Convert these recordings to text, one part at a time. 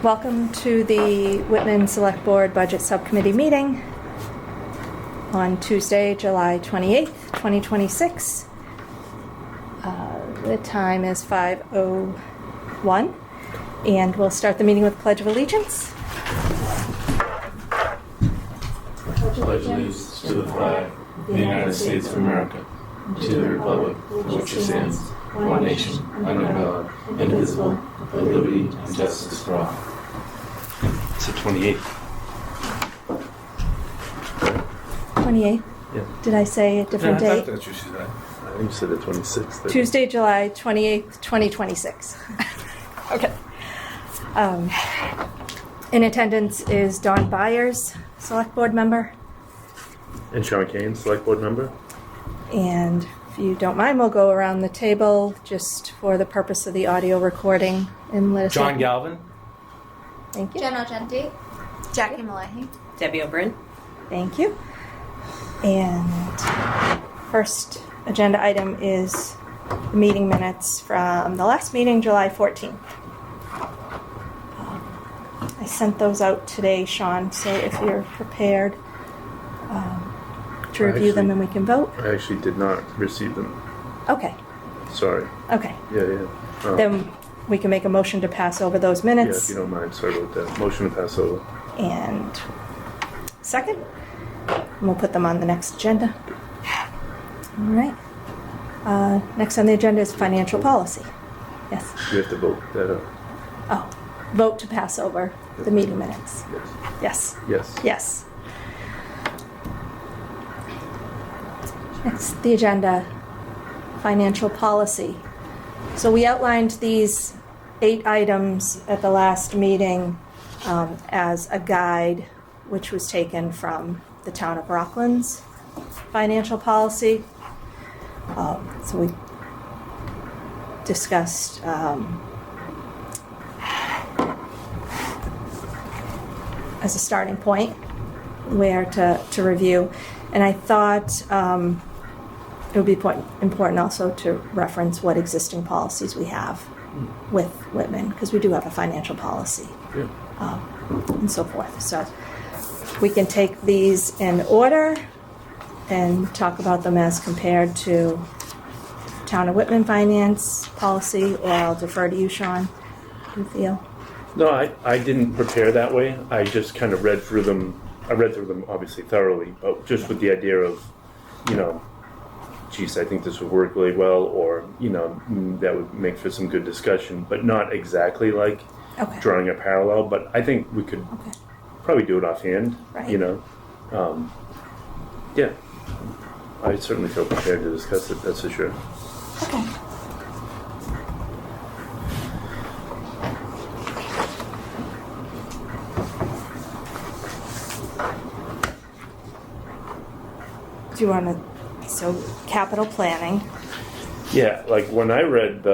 Welcome to the Whitman Select Board Budget Subcommittee meeting on Tuesday, July 28th, 2026. The time is 5:01, and we'll start the meeting with Pledge of Allegiance. Pledge allegiance to the flag of the United States of America, to the republic for which it stands, one nation, under God, indivisible, with liberty and justice for all. It's the 28th. 28th? Yeah. Did I say a different date? I thought that's what you said. I think you said the 26th. Tuesday, July 28th, 2026. Okay. In attendance is Dawn Byers, Select Board member. And Sean Kane, Select Board member. And if you don't mind, we'll go around the table just for the purpose of the audio recording and let us John know. Galvin. Thank you. Jen Argenti. Jackie Malahi. Debbie O'Brien. Thank you. And first agenda item is the meeting minutes from the last meeting, July 14th. I sent those out today, Sean, so if you're prepared to review them and we can vote. I actually did not receive them. Okay. Sorry. Okay. Yeah. Then we can make a motion to pass over those Yeah, minutes. if you don't mind. Sorry about that. Motion to pass over. And second, and we'll put them on the next agenda. All right. Next on the agenda is financial policy. Yes. We have to vote that up. Oh, vote to pass over the meeting minutes. Yes. Yes. Yes. Yes. Next, the agenda, financial policy. So we outlined these 8 items at the last meeting as a guide, which was taken from the town of Rockland's financial policy. So we discussed as a starting point where to review. And I thought it would be important also to reference what existing policies we have with Whitman, because we do have a financial policy Yeah. and so forth. So we can take these in order and talk about them as compared to Town of Whitman finance policy, or I'll defer to you, Sean, if you feel. No, I didn't prepare that way. I just kind of read through them. I read through them obviously thoroughly, but just with the idea of, geez, I think this would work really well, or, that would make for some good discussion, but not exactly like Okay. drawing a parallel. But I think we could Okay. probably do it offhand, Right. Yeah. I certainly feel prepared to discuss it, that's for sure. Okay. Do you want to, so capital planning, Yeah, like when I read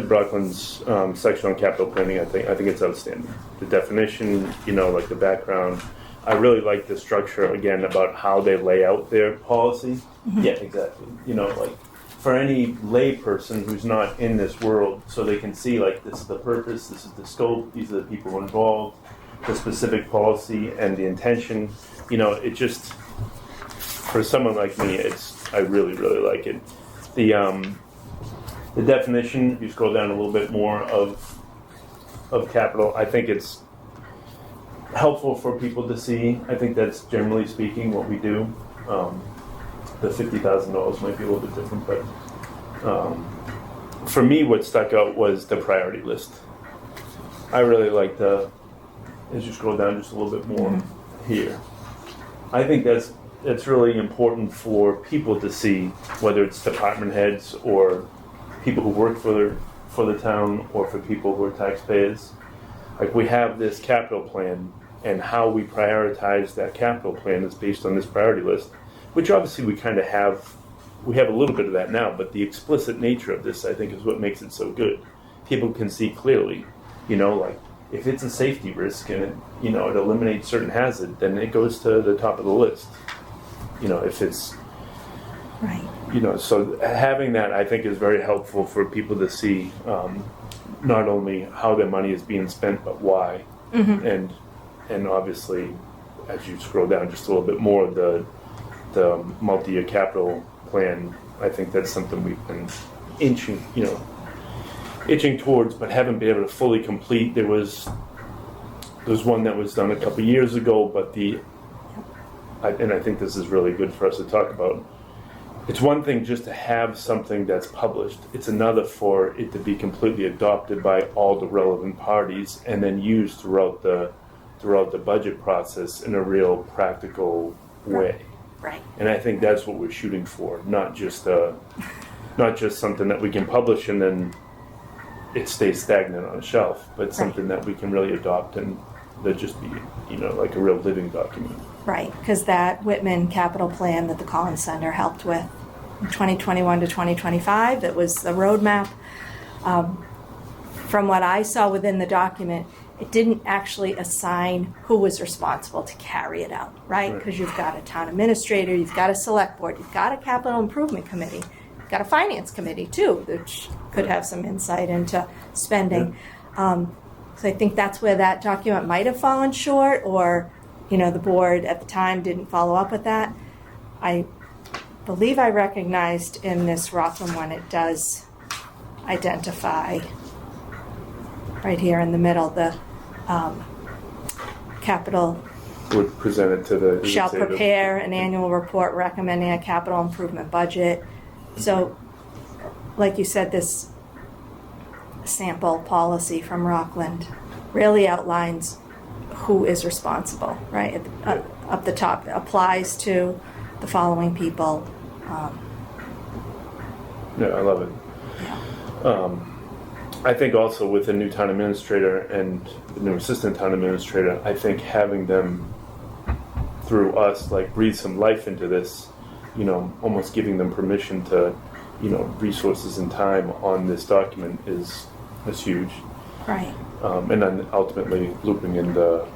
Brockland's section on capital planning, I think it's outstanding. The definition, like the background. I really like the structure again about how they lay out their policy. Mm-hmm. Yeah, exactly. Like for any lay person who's not in this world, so they can see like this is the purpose, this is the scope, these are the people involved, the specific policy and the intention. It just, for someone like me, I really, really like it. The definition, if you scroll down a little bit more of capital, I think it's helpful for people to see. I think that's generally speaking what we do. The $50,000 might be a little bit different, but for me, what stuck out was the priority list. I really like as you scroll down just a little bit more here. I think that's really important for people to see, whether it's department heads or people who work for the town or for people who are taxpayers. Like we have this capital plan, and how we prioritize that capital plan is based on this priority list, which obviously we kind of have. We have a little bit of that now, but the explicit nature of this, I think, is what makes it so good. People can see clearly, like if it's a safety risk and it eliminates certain hazard, then it goes to the top of the list. If it's right? So having that, I think, is very helpful for people to see not only how their money is being spent, but why. And obviously, as you scroll down just a little bit more, the multi-year capital plan, I think that's something we've been itching towards, but haven't been able to fully complete. There's one that was done a couple years ago, but and I think this is really good for us to talk about. It's one thing just to have something that's published. It's another for it to be completely adopted by all the relevant parties and then used throughout the budget process in a real practical way. Right. And I think that's what we're shooting for, not just something that we can publish and then it stays stagnant on a shelf, but something that we can really adopt and that just be, like a real living document. Right, because that Whitman capital plan that the Collins Center helped with in 2021 to 2025, that was the roadmap. From what I saw within the document, it didn't actually assign who was responsible to carry it out, right? Because you've got a town administrator, you've got a select board, you've got a capital improvement committee, you've got a finance committee too, which could have some insight into spending. So I think that's where that document might have fallen short, or the board at the time didn't follow up with that. I believe I recognized in this Rockland one, it does identify right here in the middle, the capital Would present it to the... shall prepare an annual report recommending a capital improvement budget. So, like you said, this sample policy from Rockland really outlines who is responsible, right? Up the top, it applies to the following people. Yeah, I love it. Yeah. I think also with the new town administrator and the new assistant town administrator, I think having them through us breathe some life into this, almost giving them permission to, resources and time on this document is huge. Right. And then ultimately looping in the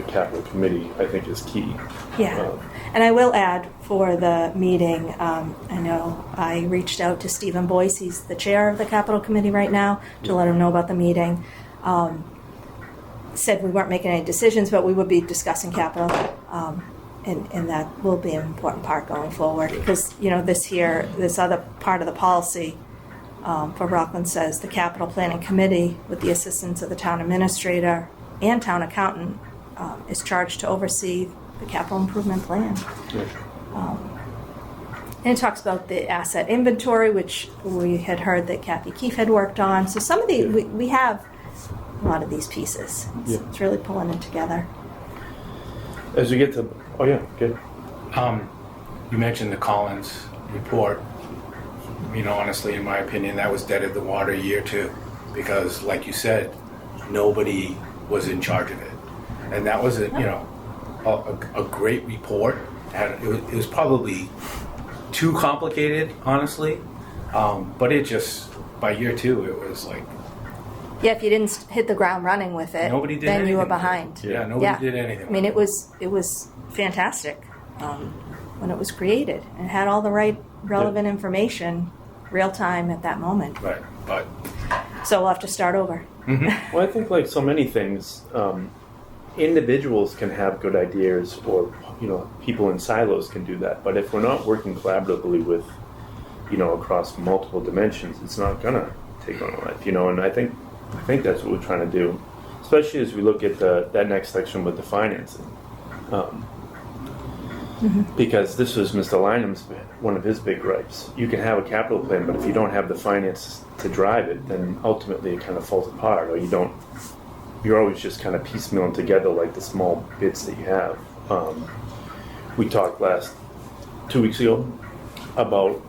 capital committee, I think, is key. Yeah. And I will add for the meeting, I know I reached out to Stephen Boyce, he's the chair of the capital committee right now, to let him know about the meeting. Said we weren't making any decisions, but we would be discussing capital, and that will be an important part going forward. Because, this other part of the policy for Rockland says the capital planning committee, with the assistance of the town administrator and town accountant, is charged to oversee the capital improvement plan. Yeah. And it talks about the asset inventory, which we had heard that Kathy Keefe had worked on. So some of the, we have a lot of these pieces. It's really pulling it together. As we get to, good. You mentioned the Collins report. Honestly, in my opinion, that was dead of the water year too, because like you said, nobody was in charge of it. And that was a great report. It was probably too complicated, honestly. But it just, by year two, it was like... Yeah, if you didn't hit the ground running with it, nobody did then you were anything. behind. Yeah, nobody did anything. I mean, it was fantastic when it was created, and had all the right relevant information, real time at that moment. Right, but... So we'll have to start over. Well, I think like so many things, individuals can have good ideas, or people in silos can do that. But if we're not working collaboratively with, across multiple dimensions, it's not gonna take on a life. And I think that's what we're trying to do, especially as we look at that next section with the financing. Because this was Mr. Lynham's one of his big gripes. You can have a capital plan, but if you don't have the finance to drive it, then ultimately it kind of falls apart, or you're always just kind of piecemealing together like the small bits that you have. We talked 2 weeks ago about,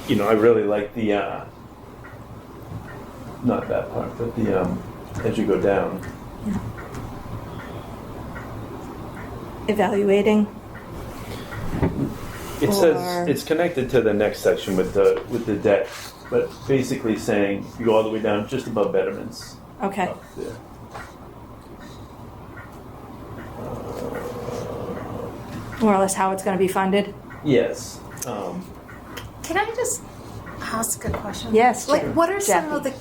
I really like the, not that part, but the, as you go down. Yeah. Evaluating. It says it's connected to the next section with the debt, but basically saying you go all the way down just above betterments. Okay. Up there. More or less how it's going to be funded. Yes. Can I just ask a question? Yes, Like, Jackie. what are some of Jackie.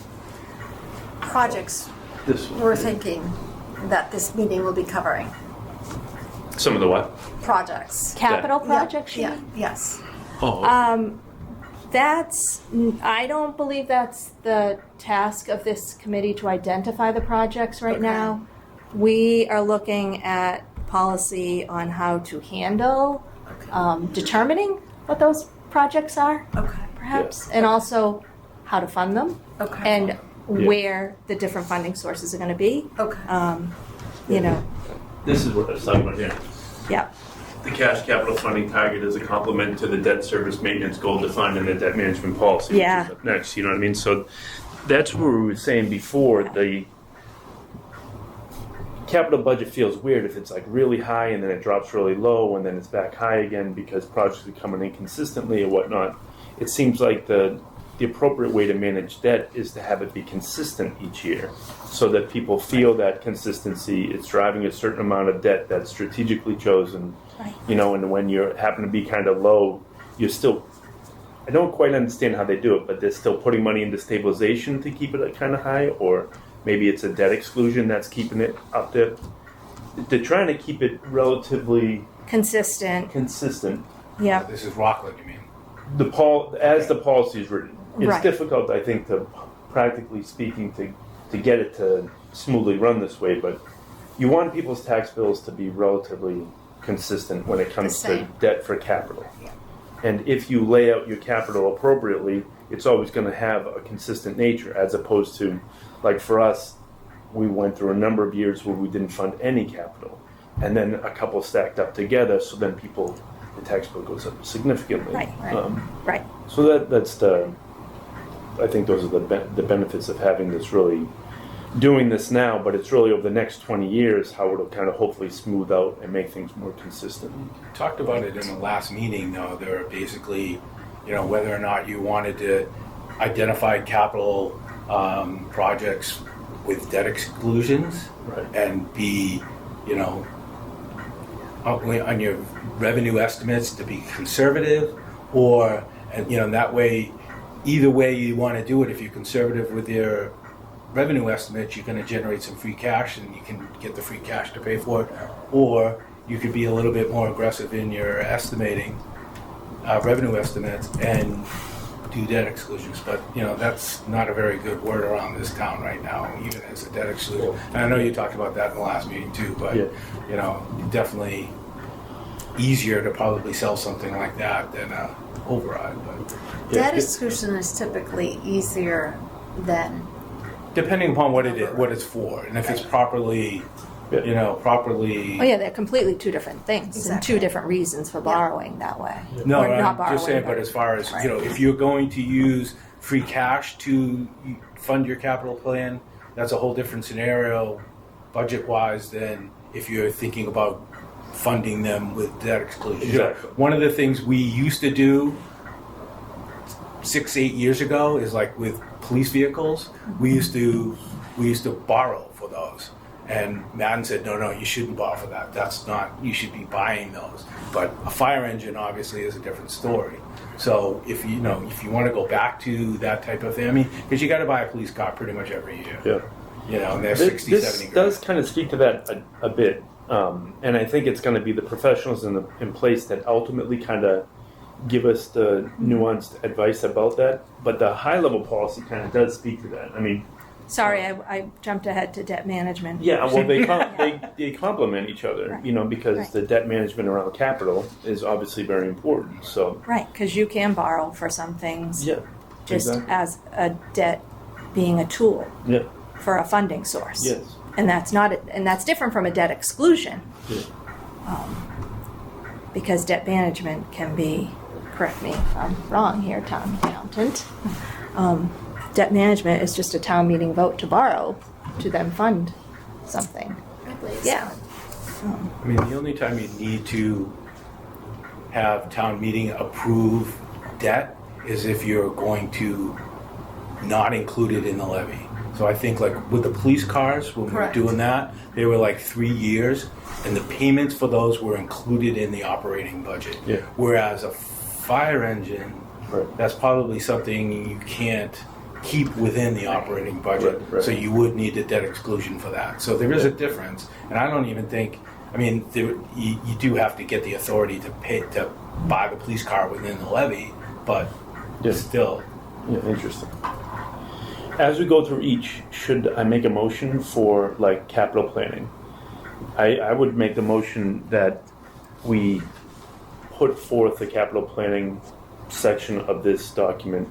the projects This one. we're thinking that this meeting will be covering? Some of the what? Projects. Capital Yeah, projects, you yeah, mean? yes. Oh. I don't believe that's the task of this committee to identify the projects right Okay. now. We are looking at policy on how to handle determining what those projects are, Okay. perhaps, and also how to fund them, Okay. and where the different funding sources are going to be. Okay. You know, This is what I was talking about here. yeah, The cash capital funding target is a complement to the debt service maintenance goal defined in the debt management policy. Yeah. Which is up next, you know what I mean? So that's what we were saying before. The capital budget feels weird if it's like really high and then it drops really low and then it's back high again because projects are coming in consistently or whatnot. It seems like the appropriate way to manage debt is to have it be consistent each year so that people feel that consistency is driving a certain amount of debt that's strategically chosen. right. You know, and when you happen to be kind of low, you're still, I don't quite understand how they do it, but they're still putting money into stabilization to keep it kind of high, or maybe it's a debt exclusion that's keeping it up there. They're trying to keep it relatively Consistent. consistent. Yeah. This is Rockland, you mean? As the policy is written, it's Right. difficult, I think, to practically speaking, to get it to smoothly run this way. But you want people's tax bills to be relatively consistent when it comes The to same. debt for capital. Yeah. And if you lay out your capital appropriately, it's always going to have a consistent nature, as opposed to, like for us, we went through a number of years where we didn't fund any capital, and then a couple stacked up together. So then the tax bill goes up significantly. Right, right. Right. So that's I think those are the benefits of having this really, doing this now, but it's really over the next 20 years how it'll kind of hopefully smooth out and make things more consistent. Talked about it in the last meeting, though. There are basically, whether or not you wanted to identify capital projects with debt exclusions Right. and be, on your revenue estimates to be conservative, or, that way, either way you want to do it, if you're conservative with your revenue estimates, you're going to generate some free cash and you can get the free cash to pay for it, or you could be a little bit more aggressive in your estimating revenue estimates and do debt exclusions. But that's not a very good word around this town right now, even as a debt exclusion. And I know you talked about that in the last meeting too, but Yeah. definitely easier to probably sell something like that than a override. But Debt exclusion is typically easier than, depending upon what it is, what it's for, and if it's properly, properly. Oh yeah, they're completely two different things and Exactly. two different reasons for borrowing that way. No, Or not I'm borrowing, just saying, but as far as, Right. if you're going to use free cash to fund your capital plan, that's a whole different scenario budget-wise than if you're thinking about funding them with debt exclusion. Exactly. One of the things we used to do 6-8 years ago is like with police vehicles, we used to borrow for those. And Madden said, no, you shouldn't borrow for that. That's not, you should be buying those. But a fire engine obviously is a different story. So if you want to go back to that type of thing, I mean, because you got to buy a police car pretty much every year. Yeah. And they're This 60, 70 grand. does kind of speak to that a bit. And I think it's going to be the professionals in place that ultimately kind of give us the nuanced advice about that. But the high level policy kind of does speak to that. I mean, Sorry, I jumped ahead to debt management. yeah, well, they complement each other, Right. because Right. the debt management around capital is obviously very important. So, Right, because you can borrow for some things yeah, just exactly. as a debt being a tool Yeah, for a funding source. yes. And that's different from a debt exclusion, Yeah. because debt management can be, correct me if I'm wrong here, town accountant. Debt management is just a town meeting vote to borrow to then fund something. I believe Yeah. I mean, the only time you need to have town meeting approve debt is if you're going to not include it in the levy. So I think like with the police cars, when Correct. we were doing that, they were like 3 years, and the payments for those were included in the operating budget. Yeah. Whereas a fire engine, Right. That's probably something you can't keep within the operating budget. Right. So you would need a debt exclusion for that. So there is a difference, and I don't even think. I mean, you do have to get the authority to buy the police car within the levy, but still. Yeah, interesting. As we go through each, should I make a motion for like capital planning? I would make the motion that we put forth the capital planning section of this document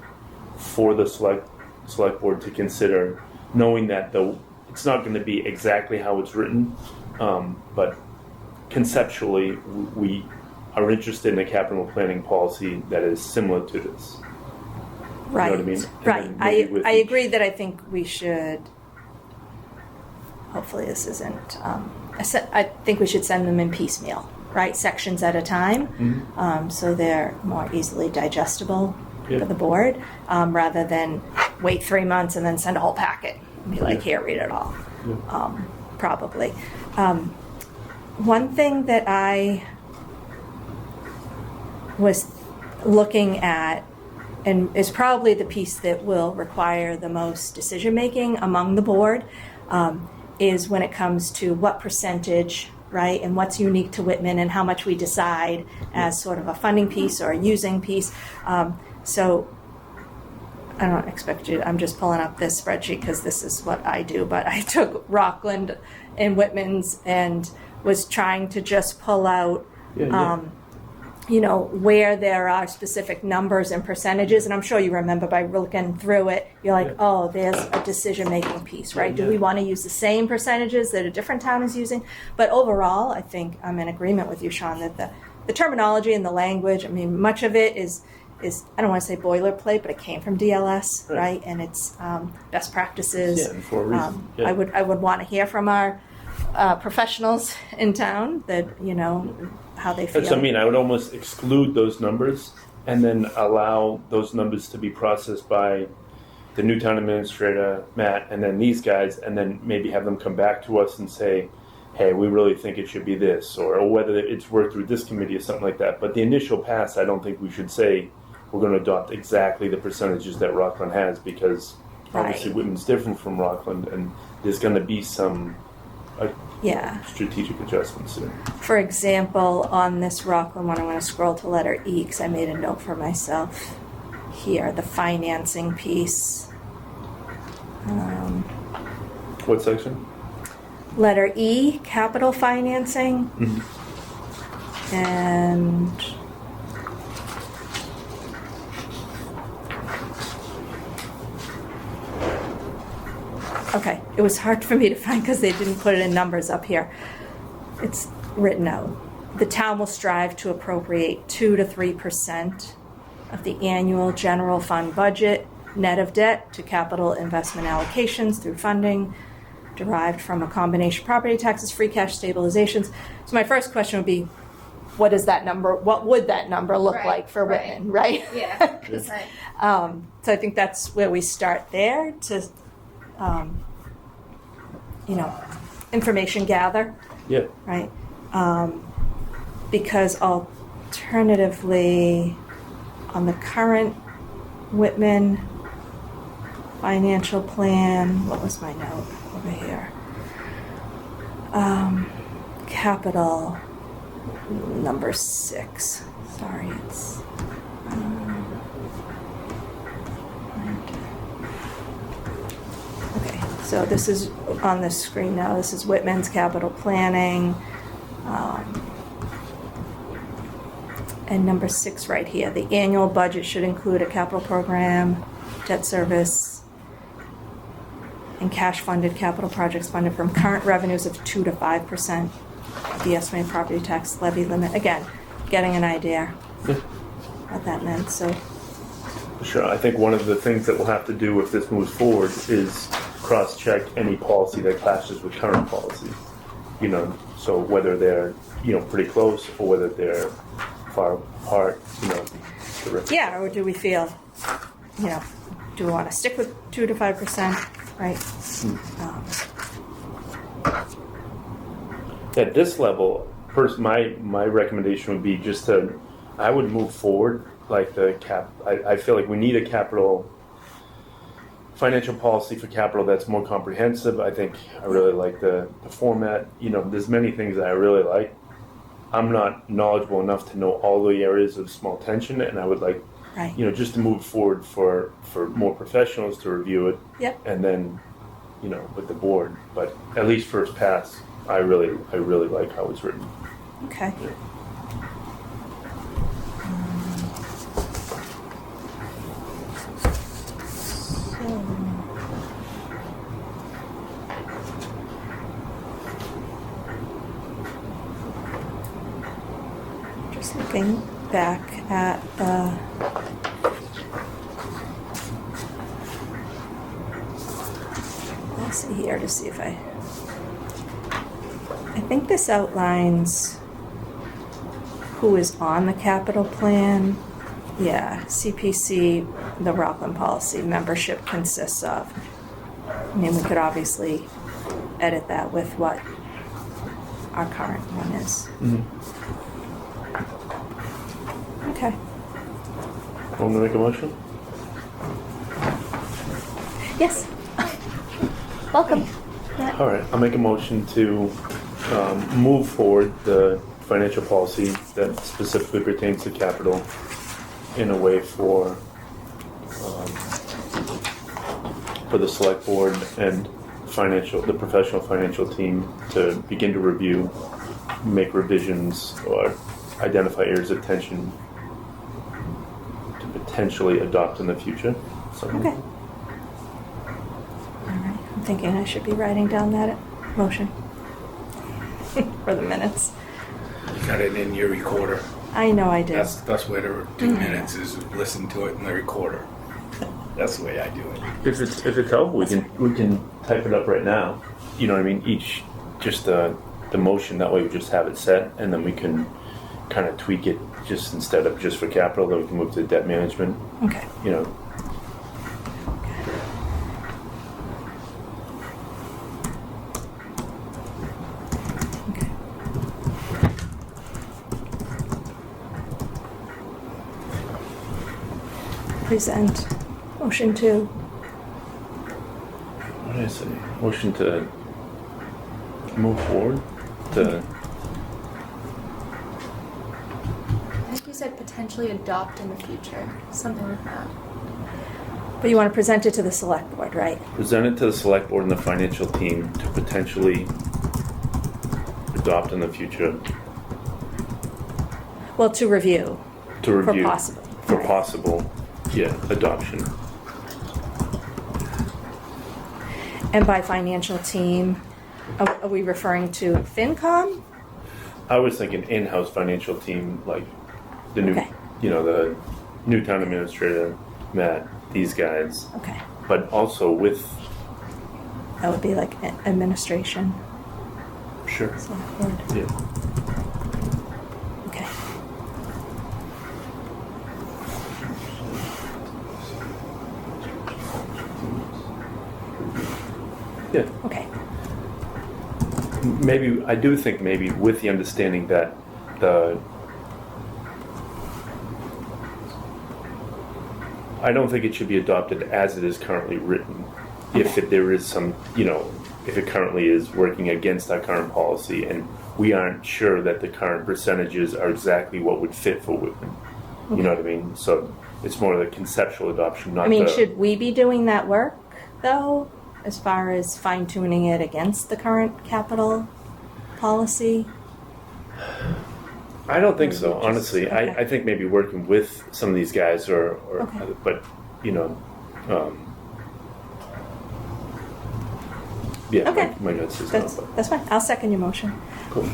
for the select board to consider, knowing that though it's not going to be exactly how it's written, but conceptually we are interested in a capital planning policy that is similar to this. Right. You know what I mean? Right. And then maybe with I each- agree that I think we should. Hopefully, this isn't. I think we should send them in piecemeal, right? Sections at a time, so they're more easily digestible for the board, rather than wait 3 months and then send a whole packet and be like, "Here, read it all." Probably. One thing that I was looking at, and is probably the piece that will require the most decision making among the board, is when it comes to what percentage, right, and what's unique to Whitman and how much we decide as sort of a funding piece or a using piece. So I don't expect you, I'm just pulling up this spreadsheet because this is what I do, but I took Rockland and Whitman's and was trying to just pull out where there are specific numbers and percentages. And I'm sure you remember by looking through it, you're like, oh, there's a decision-making piece, right? Do we want to use the same percentages that a different town is using? But overall, I think I'm in agreement with you, Sean, that the terminology and the language, I mean, much of it is I don't want to say boilerplate, but it came from DLS, right? And it's best practices. Yeah, and for a reason. I would want to hear from our professionals in town that, how they feel. That's what I mean. I would almost exclude those numbers and then allow those numbers to be processed by the new town administrator, Matt, and then these guys, and then maybe have them come back to us and say, hey, we really think it should be this, or whether it's worked through this committee or something like that. But the initial pass, I don't think we should say we're going to adopt exactly the percentages that Rockland has, because obviously Whitman's different from Rockland, and there's going to be some strategic adjustments there. For example, on this Rockland one, I'm going to scroll to letter E because I made a note for myself here, the financing piece. What section? Letter E, capital financing. And okay, it was hard for me to find because they didn't put it in numbers up here. It's written out. The town will strive to appropriate 2 to 3% of the annual general fund budget, net of debt, to capital investment allocations through funding derived from a combination of property taxes, free cash stabilizations. So my first question would be, what would that number look like for Whitman, right? Yeah. So I think that's where we start there to, information gather. Yeah. Right. Because alternatively, on the current Whitman financial plan, what was my note over here? Capital number 6. Sorry, it's. Okay, so this is on the screen now. This is Whitman's capital planning. And number 6 right here, the annual budget should include a capital program, debt service, and cash-funded capital projects funded from current revenues of 2 to 5% of the estimated property tax levy limit. Again, getting an idea what that meant. So, sure. I think one of the things that we'll have to do if this moves forward is cross-check any policy that clashes with current policy. So whether they're pretty close or whether they're far apart. yeah, or do we feel, do we want to stick with 2 to 5%, right? At this level, first, my recommendation would be I would move forward like the I feel like we need a financial policy for capital that's more comprehensive. I think I really like the format. There's many things that I really like. I'm not knowledgeable enough to know all the areas of small tension, and I would like, Right. just to move forward for more professionals to review it. Yep. And then, with the board. But at least first pass, I really like how it's written. Okay. Yeah. Just looking back at the policy here to see if I think this outlines who is on the capital plan. Yeah, CPC, the Rockland policy membership consists of. I mean, we could obviously edit that with what our current one is. Mm-hmm. Okay. Want to make a motion? Yes. Welcome. All right, I'll make a motion to move forward the financial policy that specifically pertains to capital in a way for the select board and the professional financial team to begin to review, make revisions, or identify areas of tension to potentially adopt in the future. So, Okay. All right. I'm thinking I should be writing down that motion for the minutes. You got it in your recorder. I know I do. That's where to do minutes is listen to it in the recorder. That's the way I do it. If it's helpful, we can type it up right now. You know what I mean? Each just the motion, that way we just have it set, and then we can kind of tweak it just instead of just for capital. Then we can move to debt management. Okay. Okay. Present. Motion to. What did I say? Motion to move forward to. I think you said potentially adopt in the future, something like that. But you want to present it to the select board, right? Present it to the select board and the financial team to potentially adopt in the future. Well, to review. To review. For possible. For Right. possible, adoption. And by financial team, are we referring to FinCom? I was thinking in-house financial team, like the new, Okay. The new town administrator, Matt, these guys, Okay. but also with. That would be like administration. Sure. Select board. Yeah. Okay. Yeah. Okay. Maybe, I do think maybe with the understanding that I don't think it should be adopted as it is currently written. If Okay. there is some, if it currently is working against our current policy and we aren't sure that the current percentages are exactly what would fit for Whitman. You know what I mean? So it's more of the conceptual adoption, not I mean, the... should we be doing that work, though, as far as fine-tuning it against the current capital policy? I don't think so, honestly. Okay. I think maybe working with some of these guys Okay. but, yeah, Okay. my notes says no, but That's fine. I'll second your motion. cool.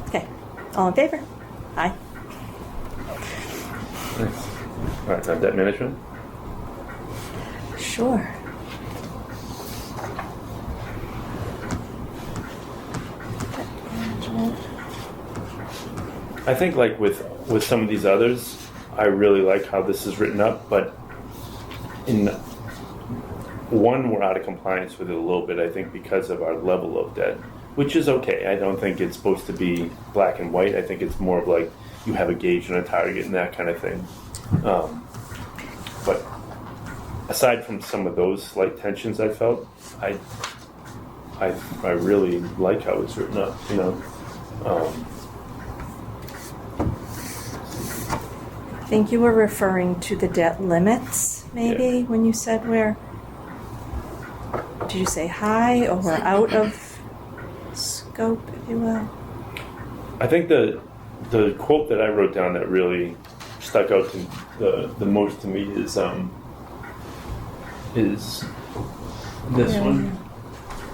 Okay. All in favor? Aye. Nice. All right, now debt management? Sure. I think like with some of these others, I really like how this is written up, but in one, we're out of compliance with it a little bit, I think, because of our level of debt, which is okay. I don't think it's supposed to be black and white. I think it's more of like, you have a gauge and a target and that kind of thing. But aside from some of those slight tensions I felt, I really like how it's written up, you know. I think you were referring to the debt limits, maybe, Yeah. when you said we're, did you say high or we're out of scope, if you will? I think the quote that I wrote down that really stuck out to the most to me is this Yeah. one.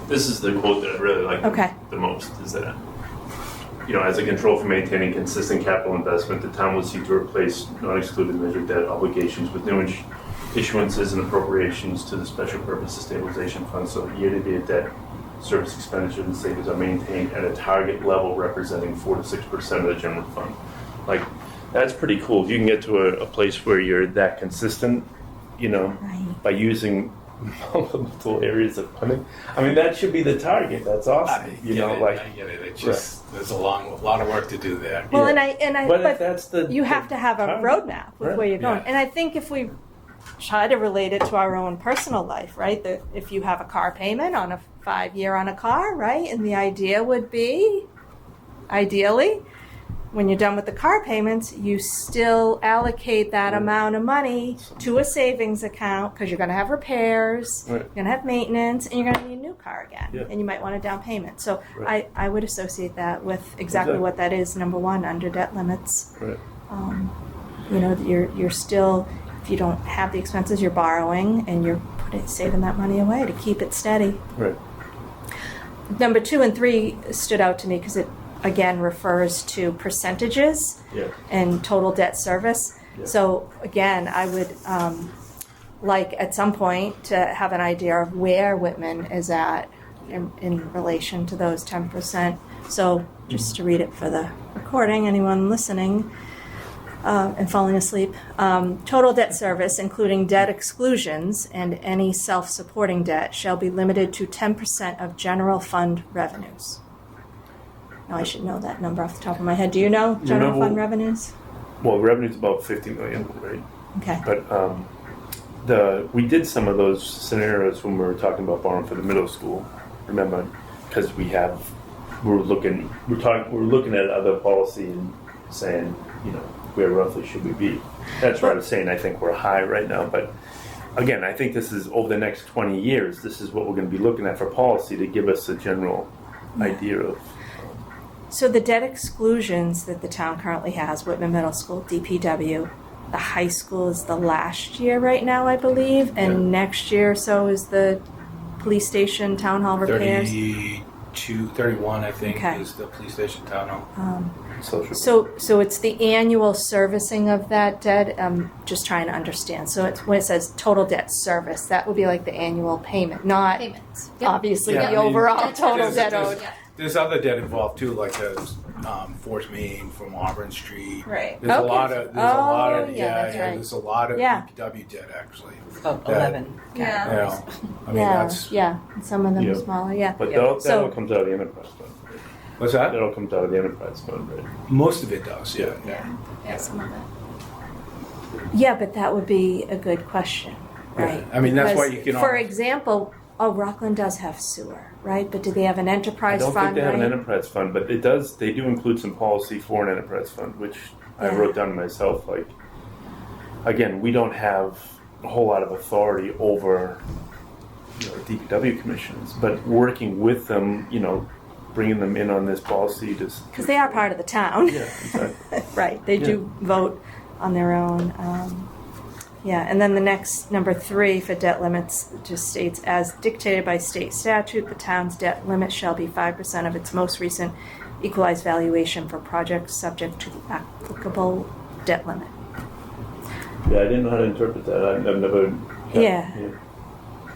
This is the quote that I really like Okay. the most. Is that, you know, as a control for maintaining consistent capital investment, the town will seek to replace non-excluded measured debt obligations with new issuances and appropriations to the special purpose stabilization fund, so that year-to-date debt service expenditure and savings are maintained at a target level representing 4 to 6% of the general fund. Like, that's pretty cool. If you can get to a place where you're that consistent, you know, Right. by using multiple areas of funding. I mean, that should be the target. That's awesome. You know, like, I get it. It's just there's a lot of work to do there. Well, Yeah. and I, but if but that's the you have to have a target, roadmap with right. where you're going. Yeah. And I think if we try to relate it to our own personal life, right? That if you have a car payment on a 5-year on a car, right? And the idea would be, ideally, when you're done with the car payments, you still allocate that Right. amount of money to a savings account because you're going to have repairs, Right. you're going to have maintenance, and you're going to need a new car again. Yeah. And you might want a down payment. So Right. I would associate that with exactly Exactly. what that is, number one, under debt limits. Right. You know, you're still, if you don't have the expenses, you're borrowing and you're saving that money away to keep it steady. Right. Number 2 and 3 stood out to me because it again refers to percentages Yeah. and total debt service. Yeah. So again, I would like at some point to have an idea of where Whitman is at in relation to those 10%. So just to read it for the recording, anyone listening and falling asleep, total debt service, including debt exclusions and any self-supporting debt, shall be limited to 10% of general fund revenues. Now, I should know that number off the top of my head. Do you know general Remember- fund revenues? Well, revenue's about 50 million, right? Okay. But we did some of those scenarios when we were talking about borrowing for the middle school. Remember, because we're looking at other policy and saying, you know, where roughly should we be? That's why I was saying I think we're high right now. But again, I think this is over the next 20 years. This is what we're going to be looking at for policy to give us a general idea of. So the debt exclusions that the town currently has, Whitman Middle School, DPW, the high school is the last year right now, I believe, and Yeah. next year so is the police station, town hall repairs. 31, I think, Okay. is the police station town hall. Social. So it's the annual servicing of that debt. I'm just trying to understand. So it's when it says total debt service, that would be like the annual payment, not Payments. Yep. obviously Yeah, the I mean, overall That's total what it debt is. owed. Yeah. There's other debt involved too, like the Fort Maine from Auburn Street. Right. There's Okay. a lot of yeah, that's right. there's a lot of Yeah. DPW debt actually. Oh, 11. Yeah. You know, I mean Yeah, that's yeah. Some of them Yeah. are smaller. Yeah. But Yeah. that all So- comes out of the enterprise fund. Right? what's that? That all comes out of the enterprise fund, right? Most of it does. Yeah. Yeah, some of it. Yeah, but that would be a good question, Yeah. right? I mean, that's why Because, you can For almost- example, Rockland does have sewer, right? But do they have an I enterprise don't fund, think they have an right? enterprise fund, but they do include some policy for an enterprise fund, which I Yeah. wrote down myself. Like, again, we don't have a whole lot of authority over, you know, DPW commissions, but working with them, you know, bringing them in on this policy to. Because they are part of the town. Yeah, exactly. Right, they do vote on their own. Yeah, and then the next, number 3 for debt limits, just states, as dictated by state statute, the town's debt limit shall be 5% of its most recent equalized valuation for projects subject to the applicable debt limit. Yeah, I didn't know how to interpret that. I've never. Yeah.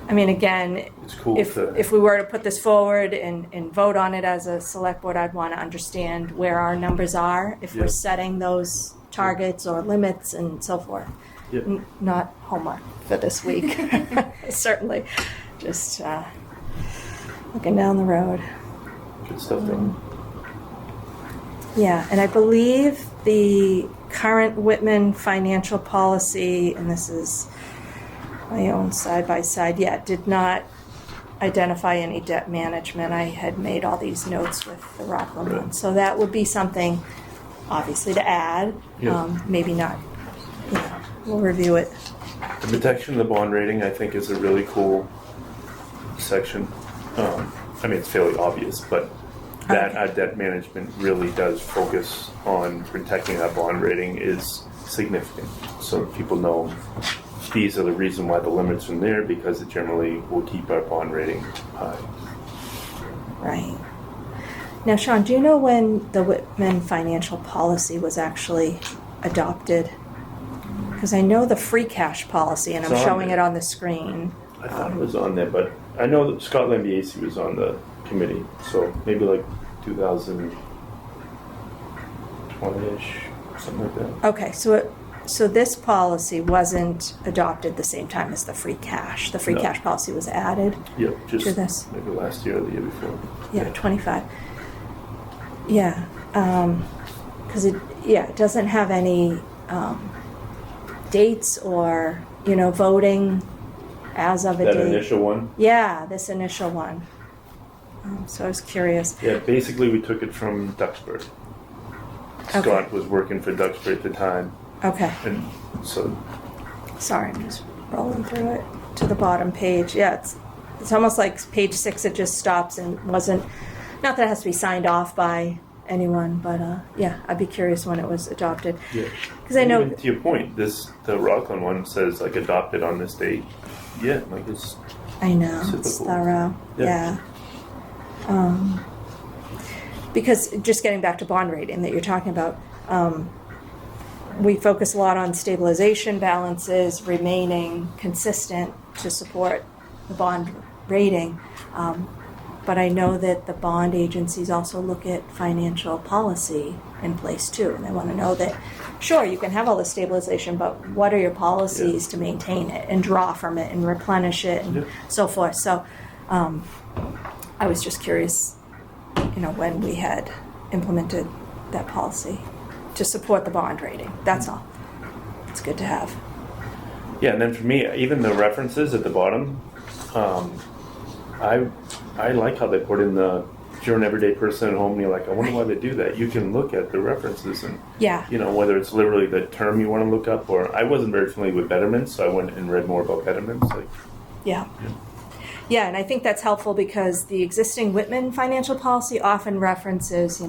I mean, again, It's cool. if we were to put this forward and vote on it as a select board, I'd want to understand where our numbers are, if Yeah. we're setting those targets or limits and so forth. Yeah. Not homework for this week, certainly. Just looking down the road. Good stuff, though. Yeah, and I believe the current Whitman financial policy, and this is my own side-by-side, did not identify any debt management. I had made all these notes with the Rockland one. So that would be something, obviously, to add. Yeah. Maybe not, we'll review it. The protection of the bond rating, I think, is a really cool section. I mean, it's fairly obvious, but that Okay. debt management really does focus on protecting that bond rating is significant. So people know these are the reason why the limit's in there, because it generally will keep our bond rating high. Right. Now, Sean, do you know when the Whitman financial policy was actually adopted? Because I know the free cash policy, and I'm It's on showing there. it on the screen. I thought it was on there, but I know that Scott Lambiase was on the committee, so maybe like 2020-ish, something like that. Okay, so this policy wasn't adopted the same time as the free cash. The free No. cash policy was added. Yeah, just To this. maybe last year or the year before. Yeah, 25. Yeah, because it doesn't have any dates or voting as of a That date. initial one? Yeah, this initial one. So I was curious. Yeah, basically we took it from Duxbury. Okay. Scott was working for Duxbury at the time, Okay, and so sorry, I'm just rolling through it to the bottom page. Yeah, it's almost like page 6. It just stops and wasn't. Not that it has to be signed off by anyone, but I'd be curious when it was adopted. yeah. Because I know. Even to your point, the Rockland one says like adopted on this date. Yeah, like it's I know, it's Typical. thorough. Yeah. Because just getting back to bond rating that you're talking about, we focus a lot on stabilization balances remaining consistent to support the bond rating. But I know that the bond agencies also look at financial policy in place too. And they want to know that, sure, you can have all the stabilization, but what are your policies to maintain it and draw from it and replenish it and so forth. So I was just curious, when we had implemented that policy to support the bond rating. That's all. It's good to have. yeah. And then for me, even the references at the bottom, I like how they put in the if you're an everyday person at home and you're like, I wonder why they do that. You can look at the references and Yeah. whether it's literally the term you want to look up, or I wasn't very familiar with betterments, so I went and read more about betterments. Like, Yeah. Yeah, and I think that's helpful because the existing Whitman financial policy often references,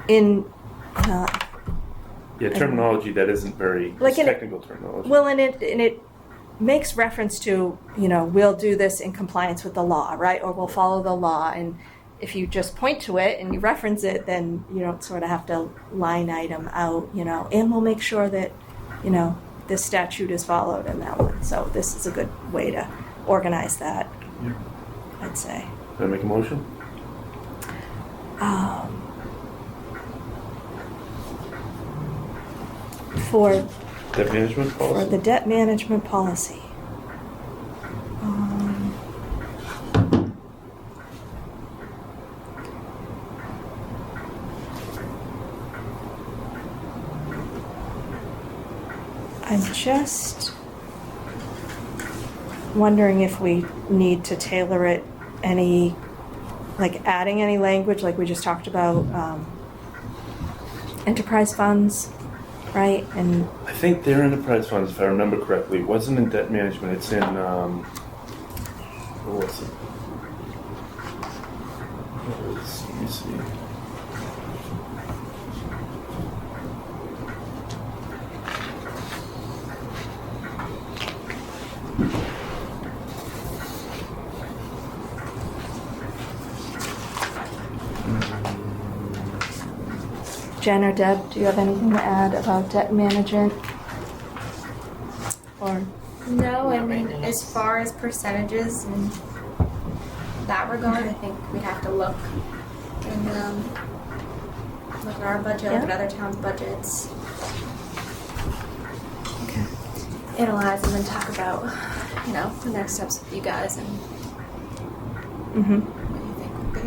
in terminology that isn't very Like in- technical terminology. well, and it makes reference to, we'll do this in compliance with the law, right? Or we'll follow the law. And if you just point to it and you reference it, then you don't sort of have to line item out, and we'll make sure that, this statute is followed in that one. So this is a good way to organize that, Yeah. I'd say. Can I make a motion? For Debt management policy? the debt management policy. I'm just wondering if we need to tailor it adding any language, like we just talked about, enterprise funds, right? And I think they're enterprise funds, if I remember correctly. It wasn't in debt management. It's in, what was it? Let me see. Jen or Deb, do you have anything to add about debt management? Or No, I mean, as far as percentages in that regard, I think we'd have to look at our budget, look at other towns' budgets, okay. analyze them, and talk about, the next steps with you guys and Mm-hmm. what you think would be.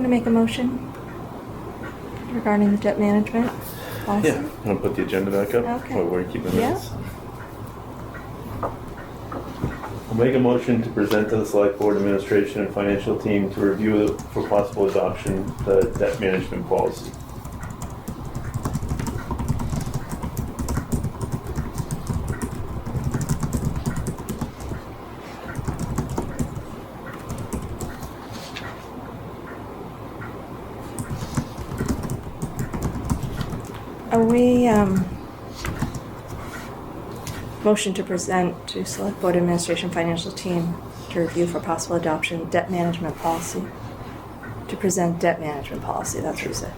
to make a motion regarding the debt management policy? Yeah, I'm gonna put the agenda back up. Okay. While we're keeping Yeah. this. I'll make a motion to present to the select board administration and financial team to review for possible adoption the debt management policy. Are we, motion to present to Select Board Administration Financial Team to review for possible adoption debt management policy. To present debt management policy, that's what you said.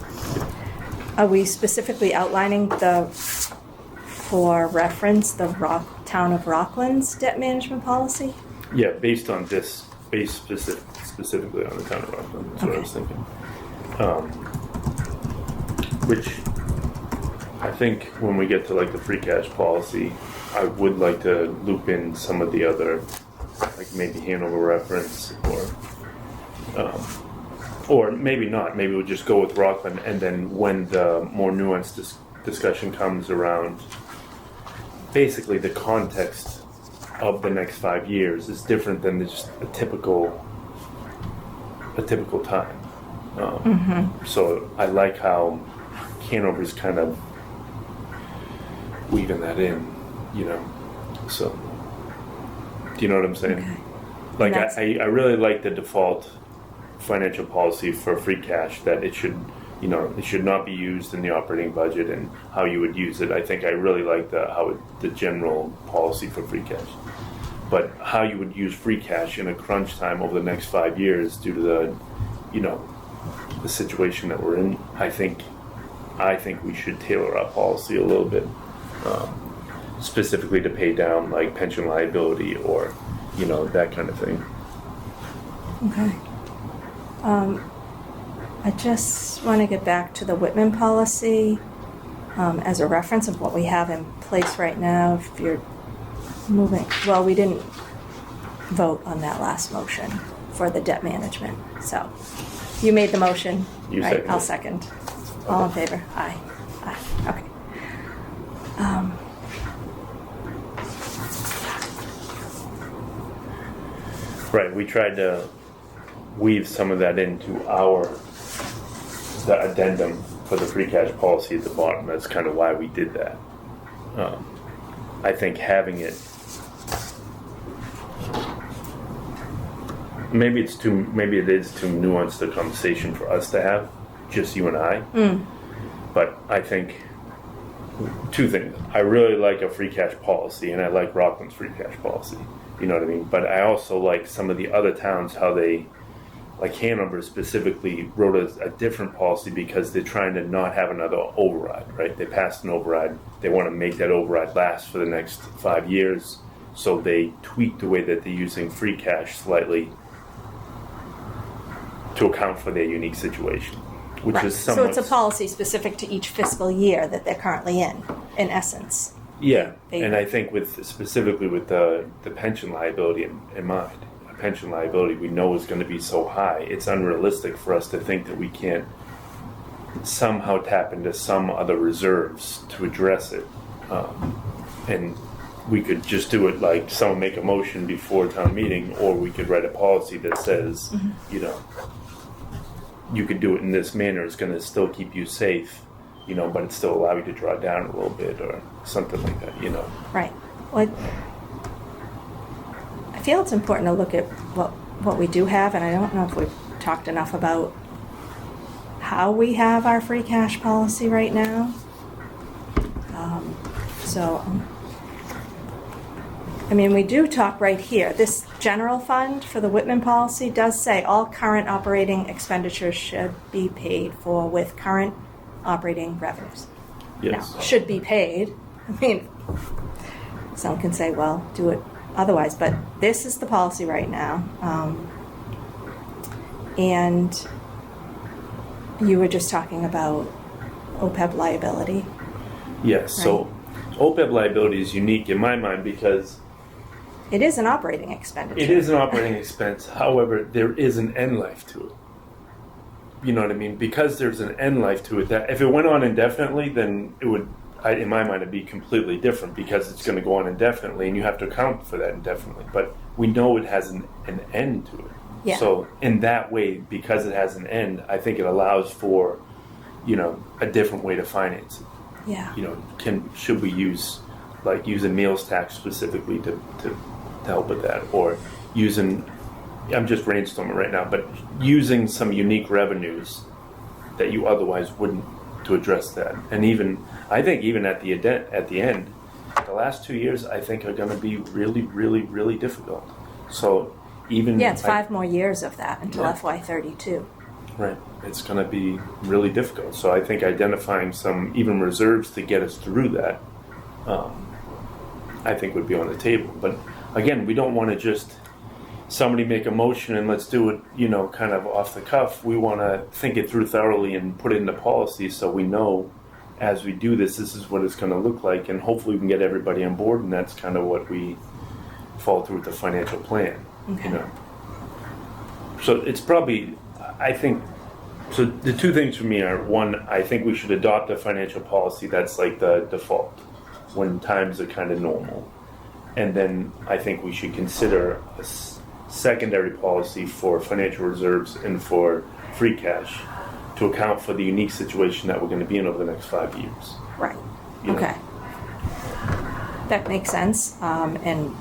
Are we specifically outlining for reference, the Town of Rockland's debt management policy? Yeah, based on this, specifically on the town of Rockland, that's what I was thinking. Which I think when we get to like the free cash policy, I would like to loop in some of the other, like maybe Hanover reference, or maybe not. Maybe we'll just go with Rockland, and then when the more nuanced discussion comes around, basically the context of the next 5 years is different than just a typical time. So I like how Hanover's kind of weaving that in, you know. So, do you know what I'm saying? Okay. Like I really like the default financial policy for free cash, that it should, you know, it should not be used in the operating budget and how you would use it. I think I really like the general policy for free cash. But how you would use free cash in a crunch time over the next 5 years due to the, you know, the situation that we're in, I think we should tailor our policy a little bit, specifically to pay down like pension liability or, you know, that kind of thing. Okay. I just want to get back to the Whitman policy as a reference of what we have in place right now. If you're moving, well, we didn't vote on that last motion for the debt management. So you made the motion, You right? seconded. I'll second. All in favor? Aye. Aye. Okay. Right, we tried to weave some of that into the addendum for the free cash policy at the bottom. That's kind of why we did that. I think having it, maybe it is too nuanced a conversation for us to have, just you and I. But I think two things. I really like a free cash policy, and I like Rockland's free cash policy. You know what I mean? But I also like some of the other towns, how they, like Hanover specifically, wrote a different policy because they're trying to not have another override, right? They passed an override. They want to make that override last for the next 5 years. So they tweaked the way that they're using free cash slightly to account for their unique situation, which Right. is So somewhat... it's a policy specific to each fiscal year that they're currently in essence. Yeah, They- and I think specifically with the pension liability in mind, a pension liability we know is going to be so high, it's unrealistic for us to think that we can't somehow tap into some other reserves to address it. And we could just do it like someone make a motion before town meeting, or we could write a policy that says, you know, you could do it in this manner, it's going to still keep you safe, you know, but it still allow you to draw down a little bit or something like that, you know. Right. Well, I feel it's important to look at what we do have, and I don't know if we've talked enough about how we have our free cash policy right now. I mean, we do talk right here. This general fund for the Whitman policy does say all current operating expenditures should be paid for with current operating revenues. Yes. Now, should be paid. I mean, some can say, well, do it otherwise, but this is the policy right now. And you were just talking about OPEB liability. Yes, so OPEB liability is unique in my mind because It is an operating expenditure. it is an operating expense. However, there is an end life to it. you know what I mean? Because there's an end life to it. That if it went on indefinitely, then it would, in my mind, it'd be completely different because it's going to go on indefinitely, and you have to account for that indefinitely. But we know it has an end to it. Yeah. So in that way, because it has an end, I think it allows for, a different way to finance it. Yeah. Should we use a meals tax specifically to help with that, or using, I'm just brainstorming right now, but using some unique revenues that you otherwise wouldn't to address that. And I think even at the end, the last 2 years I think are going to be really, really, really difficult. So it's 5 more years of that until Yeah. FY32. Right. It's going to be really difficult. So I think identifying some even reserves to get us through that, I think would be on the table. But again, we don't want to just somebody make a motion and let's do it, kind of off the cuff. We want to think it through thoroughly and put it into policy so we know as we do this is what it's going to look like, and hopefully we can get everybody on board, and that's kind of what we fall through with the financial plan. Okay. So it's probably, I think, so the two things for me are, one, I think we should adopt a financial policy that's like the default when times are kind of normal. And then I think we should consider a secondary policy for financial reserves and for free cash to account for the unique situation that we're going to be in over the next 5 years. Right. You know? Okay. That makes sense. And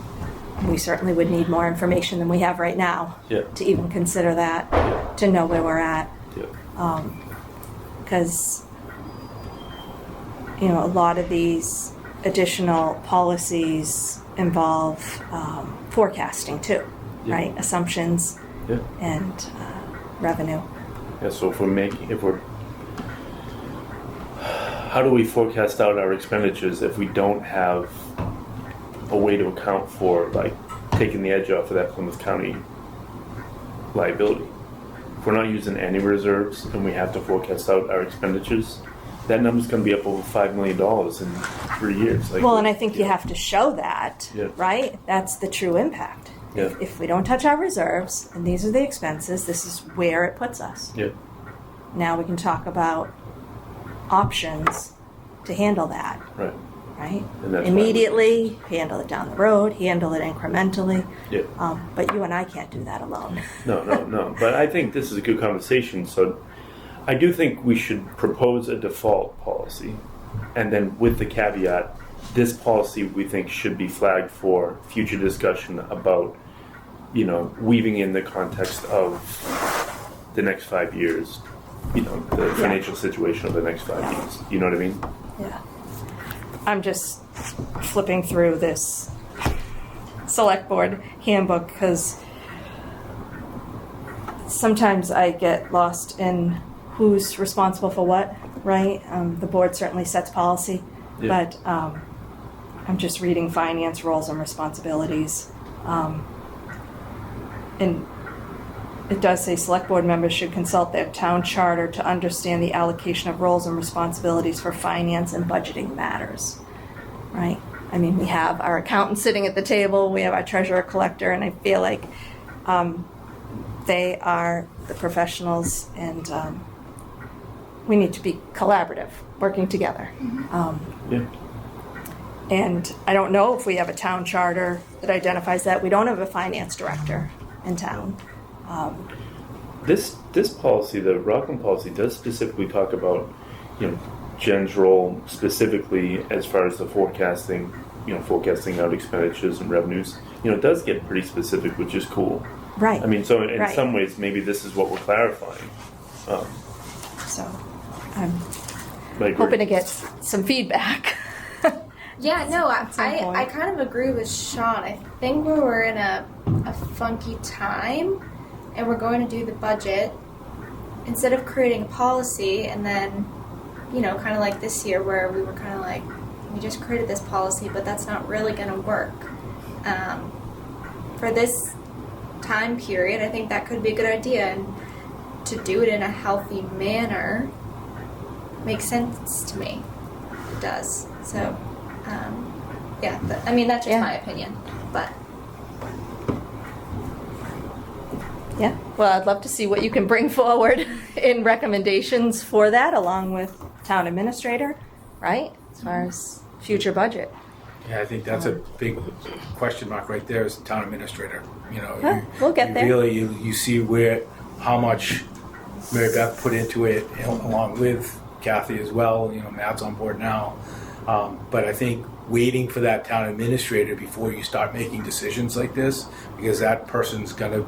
we certainly would need more information than we have right now Yeah. to even consider that, Yeah. to know where we're at. Yeah. Because, a lot of these additional policies involve forecasting too, Yeah. right? Assumptions Yeah. and revenue. Yeah, so how do we forecast out our expenditures if we don't have a way to account for, taking the edge off of that Plymouth County liability? If we're not using any reserves and we have to forecast out our expenditures, that number's going to be up over $5 million in 3 years. Well, and I think you have to show that, Yeah. right? That's the true impact. Yeah. If we don't touch our reserves and these are the expenses, this is where it puts us. Yeah. Now we can talk about options to handle that, Right. right? And that's why Immediately, handle it down the road, handle it incrementally. Yeah. But you and I can't do that alone. No. But I think this is a good conversation. So I do think we should propose a default policy. And then with the caveat, this policy we think should be flagged for future discussion about, weaving in the context of the next 5 years, the financial situation of the next 5 years. You know what I mean? Yeah. I'm just flipping through this select board handbook because sometimes I get lost in who's responsible for what, right? The board certainly sets policy, Yeah. but I'm just reading finance roles and responsibilities. And it does say select board members should consult their town charter to understand the allocation of roles and responsibilities for finance and budgeting matters, right? I mean, we have our accountant sitting at the table, we have our treasurer collector, and I feel like they are the professionals, and we need to be collaborative, working together. Yeah. And I don't know if we have a town charter that identifies that. We don't have a finance director in town. This policy, the Rockland policy, does specifically talk about, Jen's role specifically as far as the forecasting, forecasting out expenditures and revenues. It does get pretty specific, which is cool. Right. I mean, so in Right. some ways, maybe this is what we're clarifying. So I'm I agree. hoping to get some feedback. Yeah, no, some point. I kind of agree with Sean. I think we're in a funky time and we're going to do the budget. Instead of creating a policy and then, kind of like this year where we were kind of like, we just created this policy, but that's not really going to work. For this time period, I think that could be a good idea. And to do it in a healthy manner makes sense to me. It does. So... that's just Yeah. my opinion. But Yeah, well, I'd love to see what you can bring forward in recommendations for that, along with town administrator, right? As far as future budget. Yeah, I think that's a big question mark right there, is the town administrator. You know, Huh, we'll get there. Really, you see how much Mary Beth put into it, along with Kathy as well. You know, Matt's on board now, but I think waiting for that town administrator before you start making decisions like this, because that person's gonna,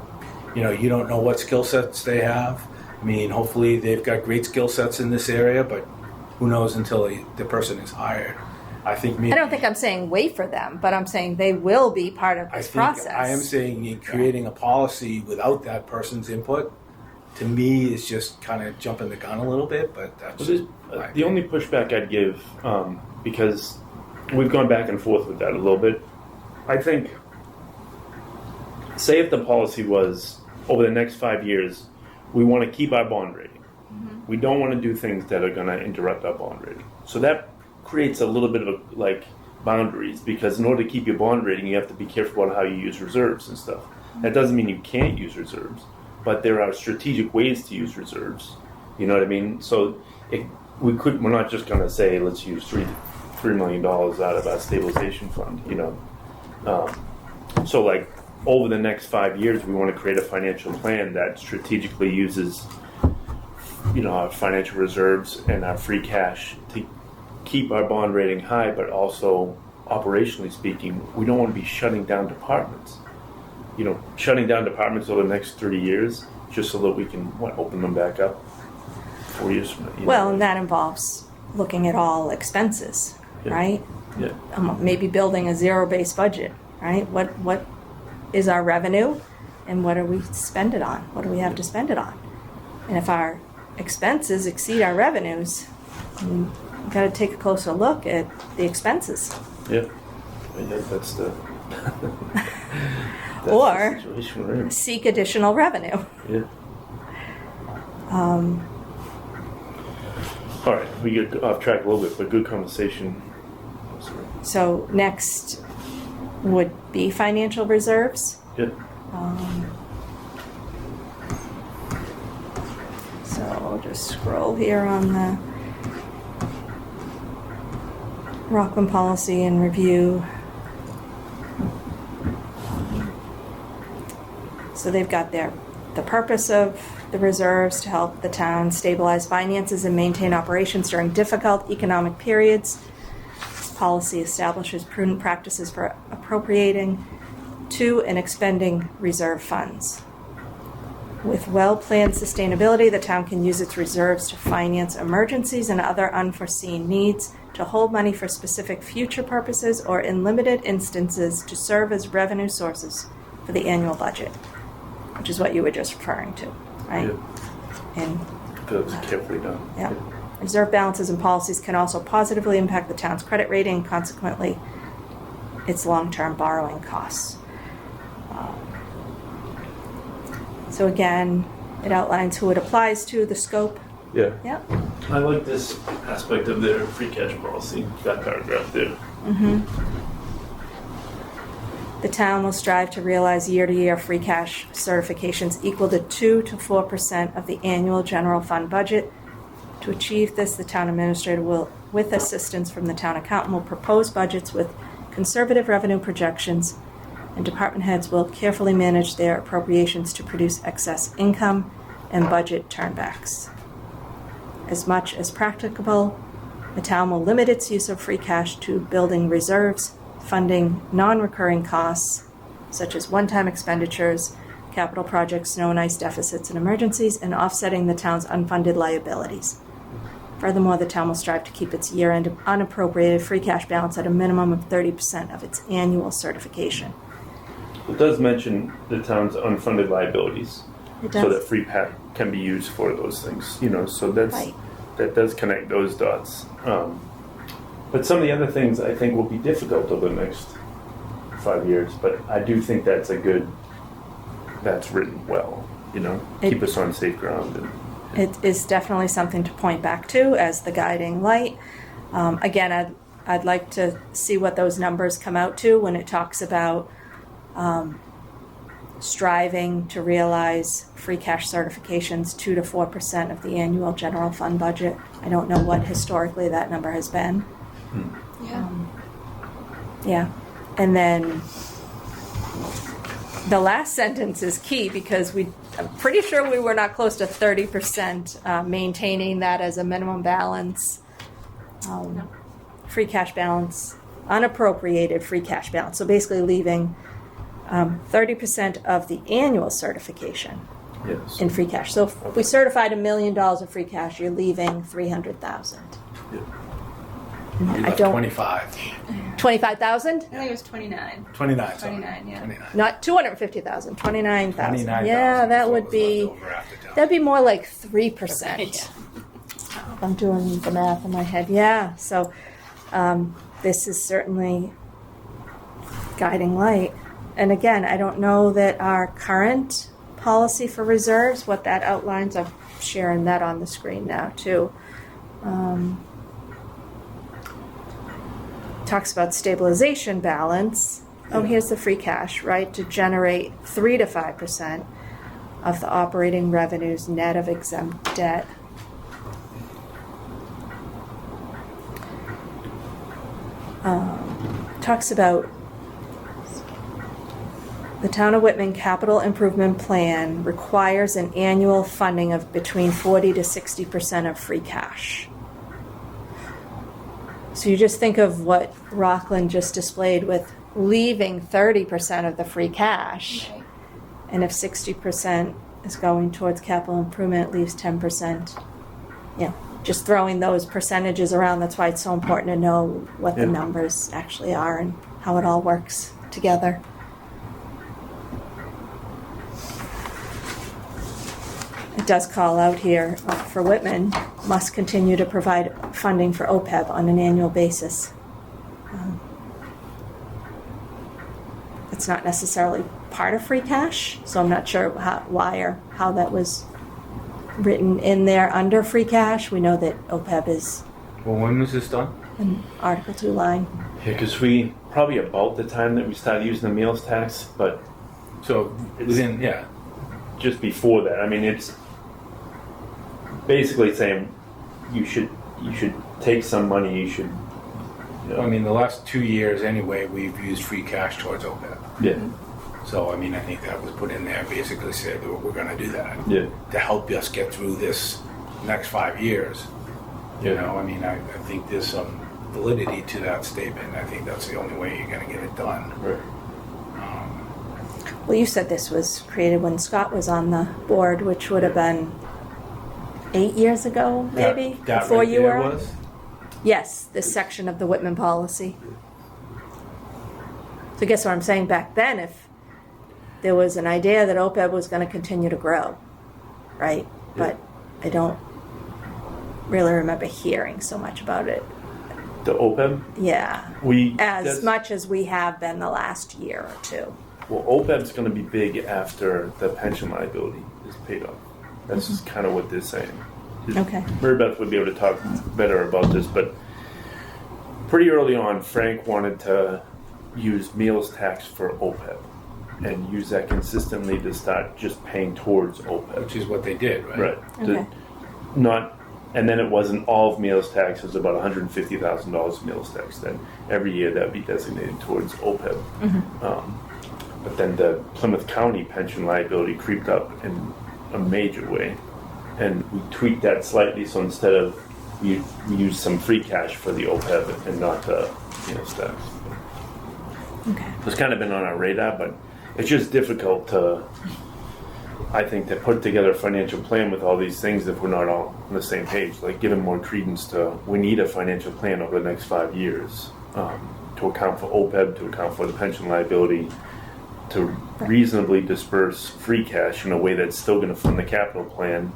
you know, you don't know what skill sets they have. I mean, hopefully they've got great skill sets in this area, but who knows until the person is hired. I don't think I'm saying wait for them, but I'm saying they will be part of this process. I am saying in creating a policy without that person's input, to me, is just kind of jumping the gun a little bit, but that's the only pushback I'd give, because we've gone back and forth with that a little bit. I think, say if the policy was, over the next 5 years, we want to keep our bond rating. Mm-hmm. We don't want to do things that are going to interrupt our bond rating. So that creates a little bit of boundaries, because in order to keep your bond rating, you have to be careful about how you use reserves and stuff. That doesn't mean you can't use reserves, but there are strategic ways to use reserves. You know what I mean? So we're not just going to say, let's use $3 million out of our stabilization fund, you know. So over the next 5 years, we want to create a financial plan that strategically uses, you know, our financial reserves and our free cash to keep our bond rating high, but also, operationally speaking, we don't want to be shutting down departments. You know, shutting down departments over the next 30 years, just so that we can, open them back up 4 years from now. Well, and that involves looking at all expenses, right? Yeah. Maybe building a zero-based budget, right? What is our revenue, and what do we spend it on? What do we have to spend it on? And if our expenses exceed our revenues, we've got to take a closer look at the expenses. Yeah. That's the... or the situation we're in. Seek additional revenue. Yeah. All right, we get off track a little bit, but good conversation. So next would be financial reserves. Yeah. So I'll just scroll here on the Rockland policy and review. So they've got the purpose of the reserves to help the town stabilize finances and maintain operations during difficult economic periods. This policy establishes prudent practices for appropriating to and expending reserve funds. With well-planned sustainability, the town can use its reserves to finance emergencies and other unforeseen needs, to hold money for specific future purposes, or in limited instances to serve as revenue sources for the annual budget, which is what you were just referring to, right? Yeah. And that was carefully done. yeah. Reserve balances and policies can also positively impact the town's credit rating and consequently its long-term borrowing costs. So again, it outlines who it applies to, the scope. Yeah. Yeah. I like this aspect of their free cash policy, that paragraph there. Mm-hmm. The town will strive to realize year-to-year free cash certifications equal to 2 to 4% of the annual general fund budget. To achieve this, the town administrator will, with assistance from the town accountant, will propose budgets with conservative revenue projections, and department heads will carefully manage their appropriations to produce excess income and budget turnbacks. As much as practicable, the town will limit its use of free cash to building reserves, funding non-recurring costs, such as one-time expenditures, capital projects, snow and ice deficits and emergencies, and offsetting the town's unfunded liabilities. Furthermore, the town will strive to keep its year-end unappropriated free cash balance at a minimum of 30% of its annual certification. It does mention the town's unfunded liabilities, It does. so that free cash can be used for those things. You know, so that does connect those dots. But some of the other things I think will be difficult over the next 5 years. But I do think that's written well. You know, keep us on safe ground. It is definitely something to point back to as the guiding light. Again, I'd like to see what those numbers come out to when it talks about striving to realize free cash certifications 2 to 4% of the annual general fund budget. I don't know what historically that number has been. Yeah. Yeah. And then the last sentence is key because I'm pretty sure we were not close to 30% maintaining that as a minimum balance, free cash balance, unappropriated free cash balance. So basically leaving 30% of the annual certification Yes. in free cash. So if we certified $1 million of free cash, you're leaving $300,000. Yeah. You I left don't. 25. 25,000? I think it was 29. 29, sorry. 29, yeah. 29. Not 250,000. 29,000. 29,000 Yeah, that is would what was be. left over after tax. That'd be more like 3%. I'm doing the math in my head. Yeah. So this is certainly guiding light. And again, I don't know that our current policy for reserves, what that outlines. I'm sharing that on the screen now too. Talks about stabilization balance. Oh, here's the free cash, right? To generate 3 to 5% of the operating revenues net of exempt debt. Talks about the Town of Whitman Capital Improvement Plan requires an annual funding of between 40 to 60% of free cash. So you just think of what Rockland just displayed with leaving 30% of the free cash. Right. And if 60% is going towards capital improvement, it leaves 10%. Just throwing those percentages around. That's why it's so important to know what the numbers actually are and how it all works together. It does call out here for Whitman, must continue to provide funding for OPEB on an annual basis. It's not necessarily part of free cash, so I'm not sure why or how that was written in there under free cash. We know that OPEB is Well, when was this done? an Article 2 line. Yeah, because we probably about the time that we started using the meals tax, but So within, yeah. just before that. I mean, it's basically saying you should take some money. You should. I mean, the last 2 years anyway, we've used free cash towards OPEB. Yeah. So, I mean, I think that was put in there, basically said that we're going to do that. Yeah. To help us get through this next 5 years. You know, I mean, I think there's some validity to that statement. I think that's the only way you're going to get it done. Right. Well, you said this was created when Scott was on the board, which would have been 8 years ago, maybe, That before right you there were. was? Yes, this section of the Whitman policy. So I guess what I'm saying back then, if there was an idea that OPEB was going to continue to grow, right? But I don't really remember hearing so much about it. The OPEB, Yeah, that's- as much as we have been the last year or two. Well, OPEB's going to be big after the pension liability is paid off. That's just kind of what they're saying. Okay. Mary Beth would be able to talk better about this, but pretty early on, Frank wanted to use meals tax for OPEB and use that consistently to start just paying towards OPEB. Which is what they did, right? Right. Okay. And then it wasn't all of meals tax, it was about $150,000 of meals tax. Then every year that would be designated towards OPEB. But then the Plymouth County pension liability creeped up in a major way. And we tweaked that slightly, so instead of, we used some free cash for the OPEB and not the meals tax. Okay. It's kind of been on our radar, but it's just difficult to, I think, to put together a financial plan with all these things if we're not all on the same page. Like giving more credence to, we need a financial plan over the next 5 years to account for OPEB, to account for the pension liability, to reasonably disperse free cash in a way that's still going to fund the capital plan,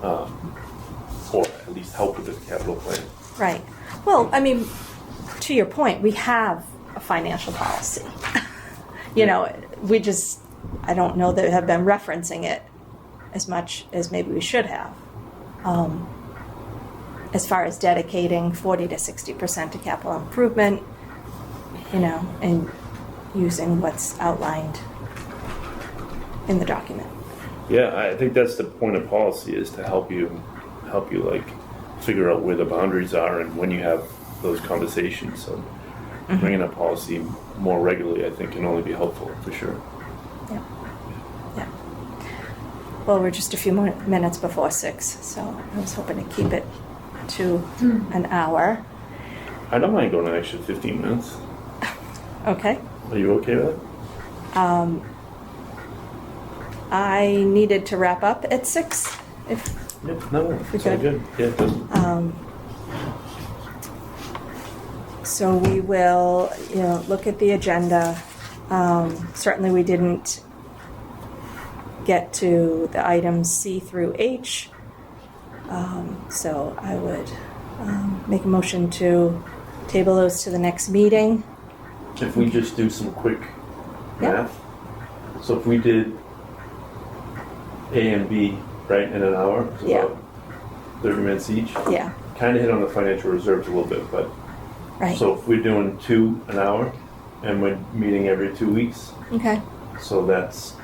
or at least help with the capital plan. Right. Well, I mean, to your point, we have a financial policy. You know, we just, I don't know that we have been referencing it as much as maybe we should have. As far as dedicating 40 to 60% to capital improvement, you know, and using what's outlined in the document. Yeah, I think that's the point of policy, is to help you like figure out where the boundaries are and when you have those conversations. So bringing up policy more regularly, I think, can only be helpful for sure. Yeah. Yeah. Well, we're just a few more minutes before 6, so I was hoping to keep it to an hour. I don't mind going an extra 15 minutes. Okay. Are you okay with that? I needed to wrap up at 6. If Yep, no, it's all good? good. Yeah, it doesn't. So we will, look at the agenda. Certainly we didn't get to the items C through H. So I would make a motion to table those to the next meeting. If we just do some quick Yeah. math. So if we did A and B, right, in an hour, it's Yeah. about 30 minutes each. Yeah, Kind of hit on the financial reserves a little bit, but right. so if we're doing 2 an hour and we're meeting every 2 weeks, Okay, so that's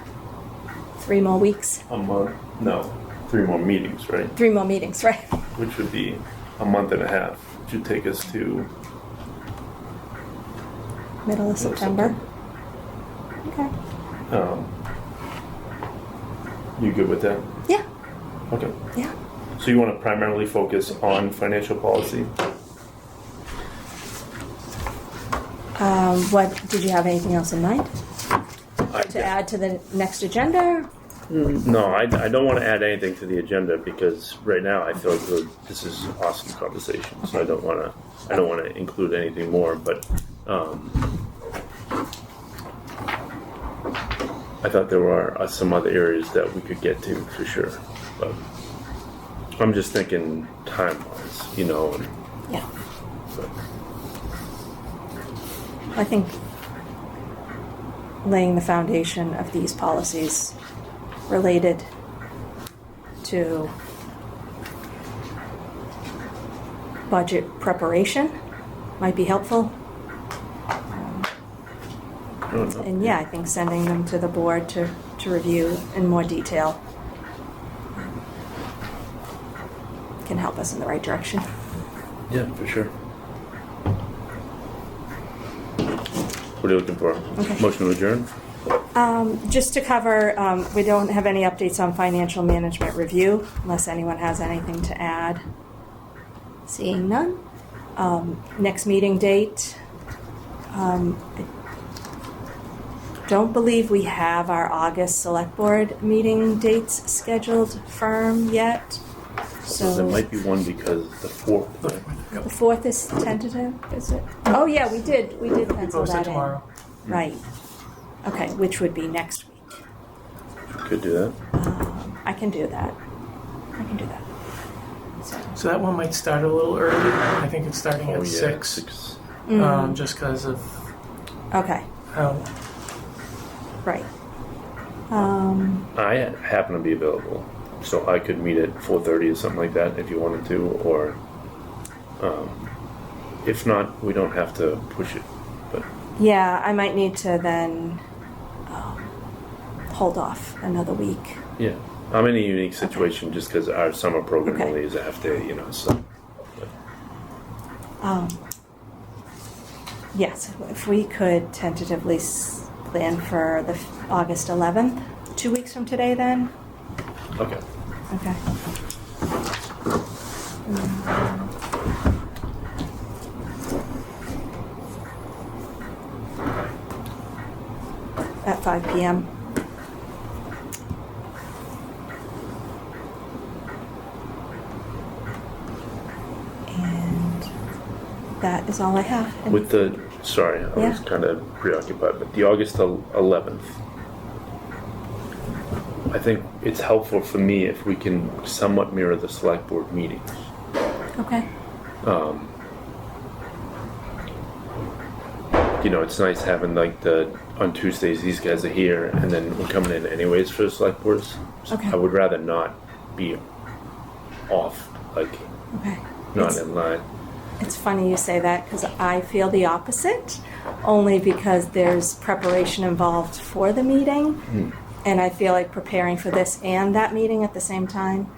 3 more weeks. a month. No, 3 more meetings, right? 3 more meetings, right? Which would be a month and a half, which would take us to Middle of September. Okay. You good with that? Yeah, Okay. yeah. So you want to primarily focus on financial policy? What, did you have anything else in mind to add to the next agenda? No, I don't want to add anything to the agenda because right now I feel like this is an awesome conversation. So I don't want to include anything more. But I thought there were some other areas that we could get to for sure. But I'm just thinking time-wise, And, Yeah. but, I think laying the foundation of these policies related to budget preparation might be helpful. I don't know. And yeah, I think sending them to the board to review in more detail can help us in the right direction. Yeah, for sure. What are you looking for? Okay. Motion to adjourn? Just to cover, we don't have any updates on financial management review, unless anyone has anything to add. Seeing none. Next meeting date. I don't believe we have our August select board meeting dates scheduled firm yet. So There might be one because the 4th. Right? the 4th is tentative, is it? Oh yeah, we did pencil Posted that tomorrow. in. Right. Okay, which would be next week. Could do that. I can do that. So that one might start a little early. I think it's starting Oh, at yeah, 6, 6. just because of Okay, how. right. I happen to be available, so I could meet at 4:30 or something like that if you wanted to, or if not, we don't have to push it. But Yeah, I might need to then hold off another week. yeah, I'm in a unique situation just because our summer program Okay. only is a half day, So Yes, if we could tentatively plan for the August 11th, 2 weeks from today then? okay. Okay. At 5 p.m. And that is all I have. And- With the sorry, I was Yeah. kind of preoccupied, but the August 11th. I think it's helpful for me if we can somewhat mirror the select board meetings. Okay. It's nice having on Tuesdays these guys are here and then we're coming in anyways for the select boards. Okay. I would rather not be off, Okay. not It's- in line. It's funny you say that because I feel the opposite, only because there's preparation involved for the meeting. And I feel like preparing for this and that meeting at the same time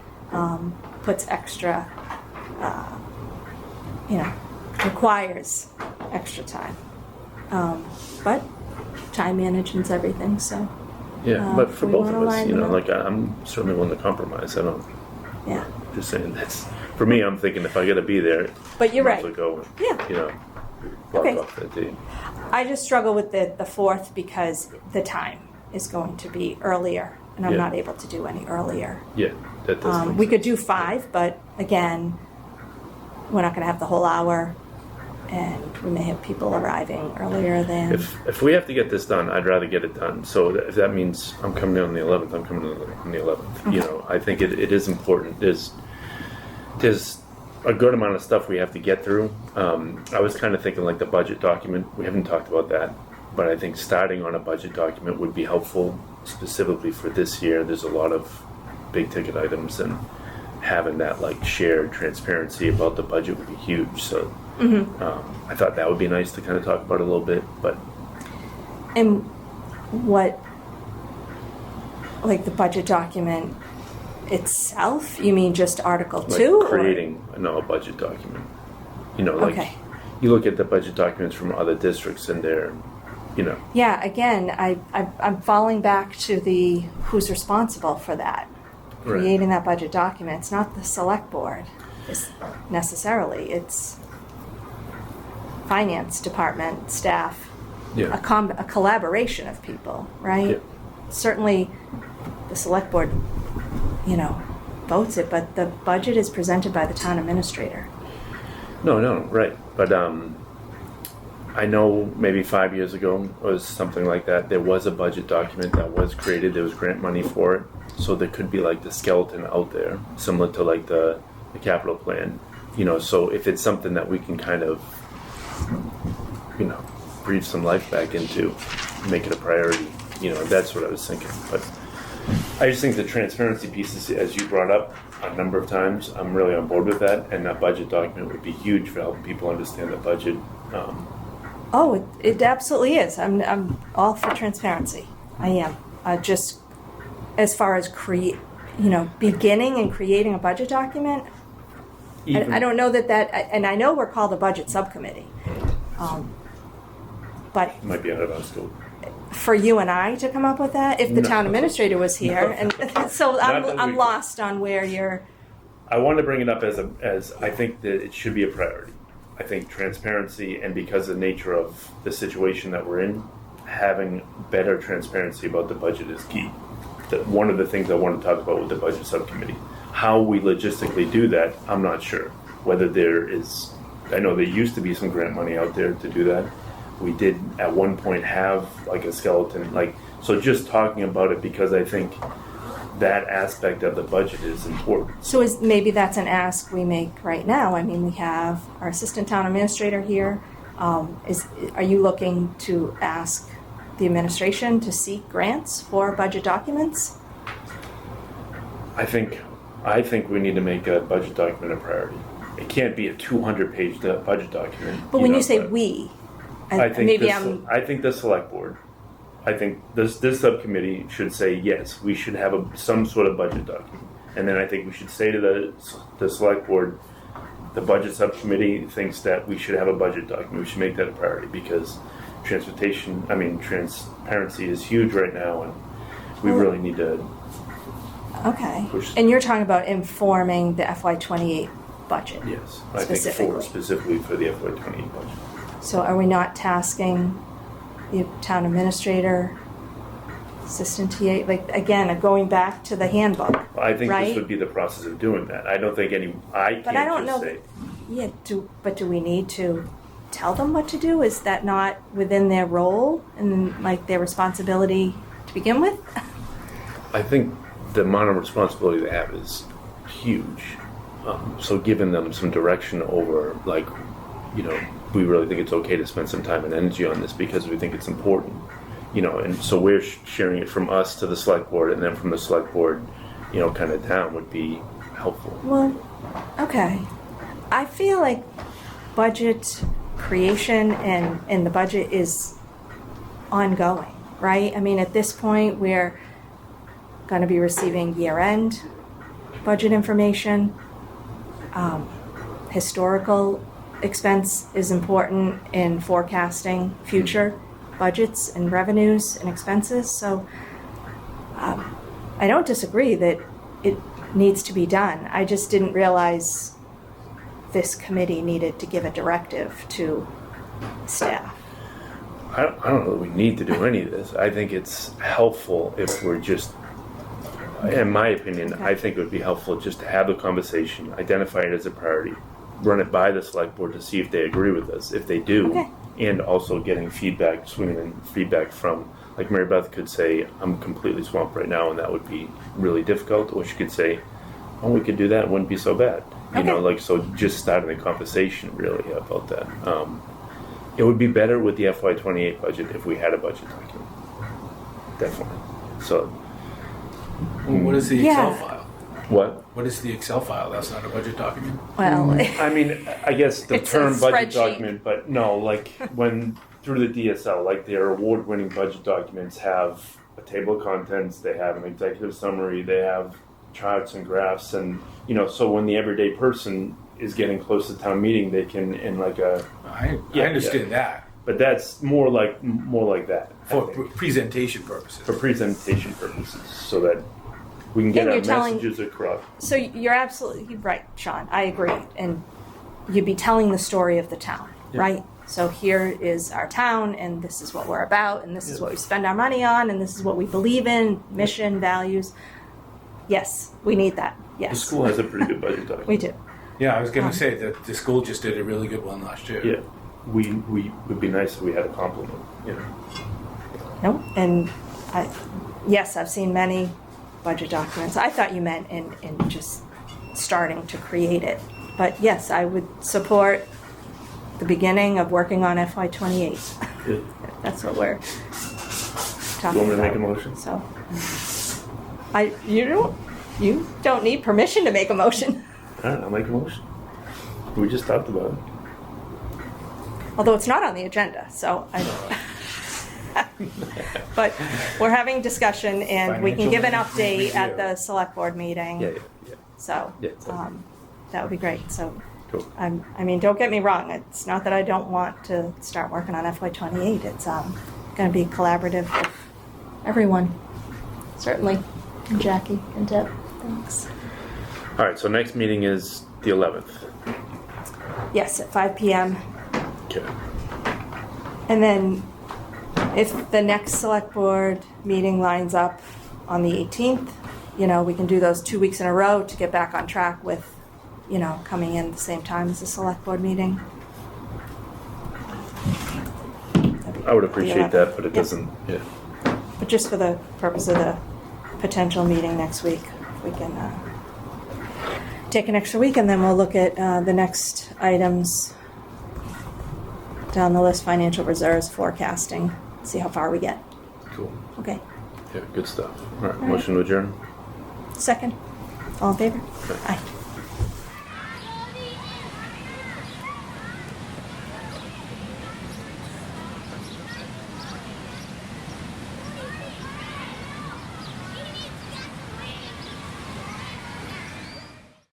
puts extra, requires extra time. But time management's everything, so. Yeah, but for we both of wanna us, line them up. like I'm certainly willing to compromise. I don't. Yeah. Just saying that's for me. I'm thinking if I got to be there, But you're might as right. well go. Yeah. Block Okay. off that day. I just struggle with the 4th because the time is going to be earlier, and I'm Yeah. not able to do any earlier. Yeah, that does. make We could sense. do 5, but again, we're not going to have the whole hour, and we may have people arriving earlier than. If we have to get this done, I'd rather get it done. So if that means I'm coming in on the 11th, I'm coming in on the 11th. Okay. I think it is important. There's a good amount of stuff we have to get through. I was kind of thinking like the budget document. We haven't talked about that, but I think starting on a budget document would be helpful, specifically for this year. There's a lot of big ticket items, and having that like shared transparency about the budget would be huge. So I thought that would be nice to kind of talk about a little bit, but And what, like the budget document itself? You mean just Article like 2? creating a budget document. Like Okay. you look at the budget documents from other districts and they're, Yeah, again, I'm falling back to the who's responsible for that. Right. Creating that budget document. It's not the select board necessarily. It's finance department, staff, yeah. a collaboration of people, right? Yeah. Certainly the select board, votes it, but the budget is presented by the town administrator. No, right. But I know maybe 5 years ago was something like that. There was a budget document that was created. There was grant money for it. So there could be like the skeleton out there, similar to like the capital plan. So if it's something that we can kind of, breathe some life back into, make it a priority, that's what I was thinking. But I just think the transparency pieces, as you brought up a number of times, I'm really on board with that. And that budget document would be huge for helping people understand the budget. Oh, it absolutely is. I'm all for transparency. I am. Just as far as beginning and creating a budget document, I don't know that, and I know we're called a budget subcommittee, but Might be out of our scope. for you and I to come up with that, if the No. town administrator was here, No. and so Not that I'm we- lost on where you're. I want to bring it up as I think that it should be a priority. I think transparency, and because of the nature of the situation that we're in, having better transparency about the budget is key. That one of the things I want to talk about with the budget subcommittee. How we logistically do that, I'm not sure. Whether there is, I know there used to be some grant money out there to do that. We did at one point have like a skeleton, so just talking about it, because I think that aspect of the budget is important. So maybe that's an ask we make right now. I mean, we have our assistant town administrator here. Are you looking to ask the administration to seek grants for budget documents? I think we need to make a budget document a priority. It can't be a 200-page budget document. But when you say we, I think maybe I think the select board. I think this subcommittee should say yes. We should have some sort of budget document, and then I think we should say to the select board, the budget subcommittee thinks that we should have a budget document. We should make that a priority, because transparency is huge right now, and we really need to. Okay. Push- And you're talking about informing the FY28 budget. Yes, I think specifically for the FY28 budget. So are we not tasking the town administrator, assistant TA, again, going back to the handbook? I think right? this would be the process of doing that. I don't think I But I don't can't just know. say. Yeah, do we need to tell them what to do? Is that not within their role and their responsibility to begin with? I think the amount of responsibility they have is huge. So giving them some direction over, we really think it's okay to spend some time and energy on this because we think it's important. And so we're sharing it from us to the select board, and then from the select board, kind of down would be helpful. Well, okay. I feel like budget creation and the budget is ongoing, right? I mean, at this point, we're going to be receiving year-end budget information. Historical expense is important in forecasting future budgets and revenues and expenses. So I don't disagree that it needs to be done. I just didn't realize this committee needed to give a directive to staff. I don't know that we need to do any of this. I think it's helpful if we're just, in my opinion, Okay. I think it would be helpful just to have the conversation, identify it as a priority, run it by the select board to see if they agree with us. If they do, Okay. and also getting feedback, swinging in feedback from, like Mary Beth could say, I'm completely swamped right now, and that would be really difficult. Or she could say, oh, we could do that, it wouldn't be so bad. You know, Okay. like, so just starting the conversation really about that. It would be better with the FY28 budget if we had a budget document. Definitely. So, Well, what is the Yeah. Excel file? what? What is the Excel file? That's not a budget document? Well, I mean, I guess the It's a term budget spreadsheet. document, but no, like when through the DSL, like their award-winning budget documents have a table of contents, they have an executive summary, they have charts and graphs, and you know, so when the everyday person is getting close to town meeting, they can in like a. I Yeah, understand that But that's more like that I for think, presentation purposes. for presentation purposes, so that we can get And our you're telling- messages across. so you're absolutely right, Sean. I agree. And you'd be telling the story of the town, Yeah. right? So here is our town, and this is what we're about, and this is what we spend our money on, and this is what we believe in, mission, values. Yes, we need that. Yes, The school has a pretty good budget document. we do. Yeah, I was going to say that the school just did a really good one last year. Yeah, we would be nice if we had a compliment. You know. No, and yes, I've seen many budget documents. I thought you meant in just starting to create it. But yes, I would support the beginning of working on FY28. Good. That's what we're talking about. You want me to make a motion? So, you don't need permission to make a motion, All right, I'll make a motion. We just talked about it. although it's not on the agenda. So I. But we're having discussion, and we can give an Financial update at review. the select board meeting. Yeah. So Yeah, exactly. that would be great. So Cool. I mean, don't get me wrong. It's not that I don't want to start working on FY28. It's going to be collaborative with everyone, certainly, and Jackie and Deb. Thanks. All right, so next meeting is the 11th. Yes, at 5 p.m. Okay. And then if the next select board meeting lines up on the 18th, you know, we can do those 2 weeks in a row to get back on track with, you know, coming in at the same time as the select board meeting. I would appreciate that, but it Yeah. doesn't. Yeah. But just for the purpose of the potential meeting next week, we can take an extra week, and then we'll look at the next items down the list: financial reserves, forecasting, see how far we get. Cool. Okay. Yeah, good stuff. All right, motion to adjourn. Second. All in favor? Aye.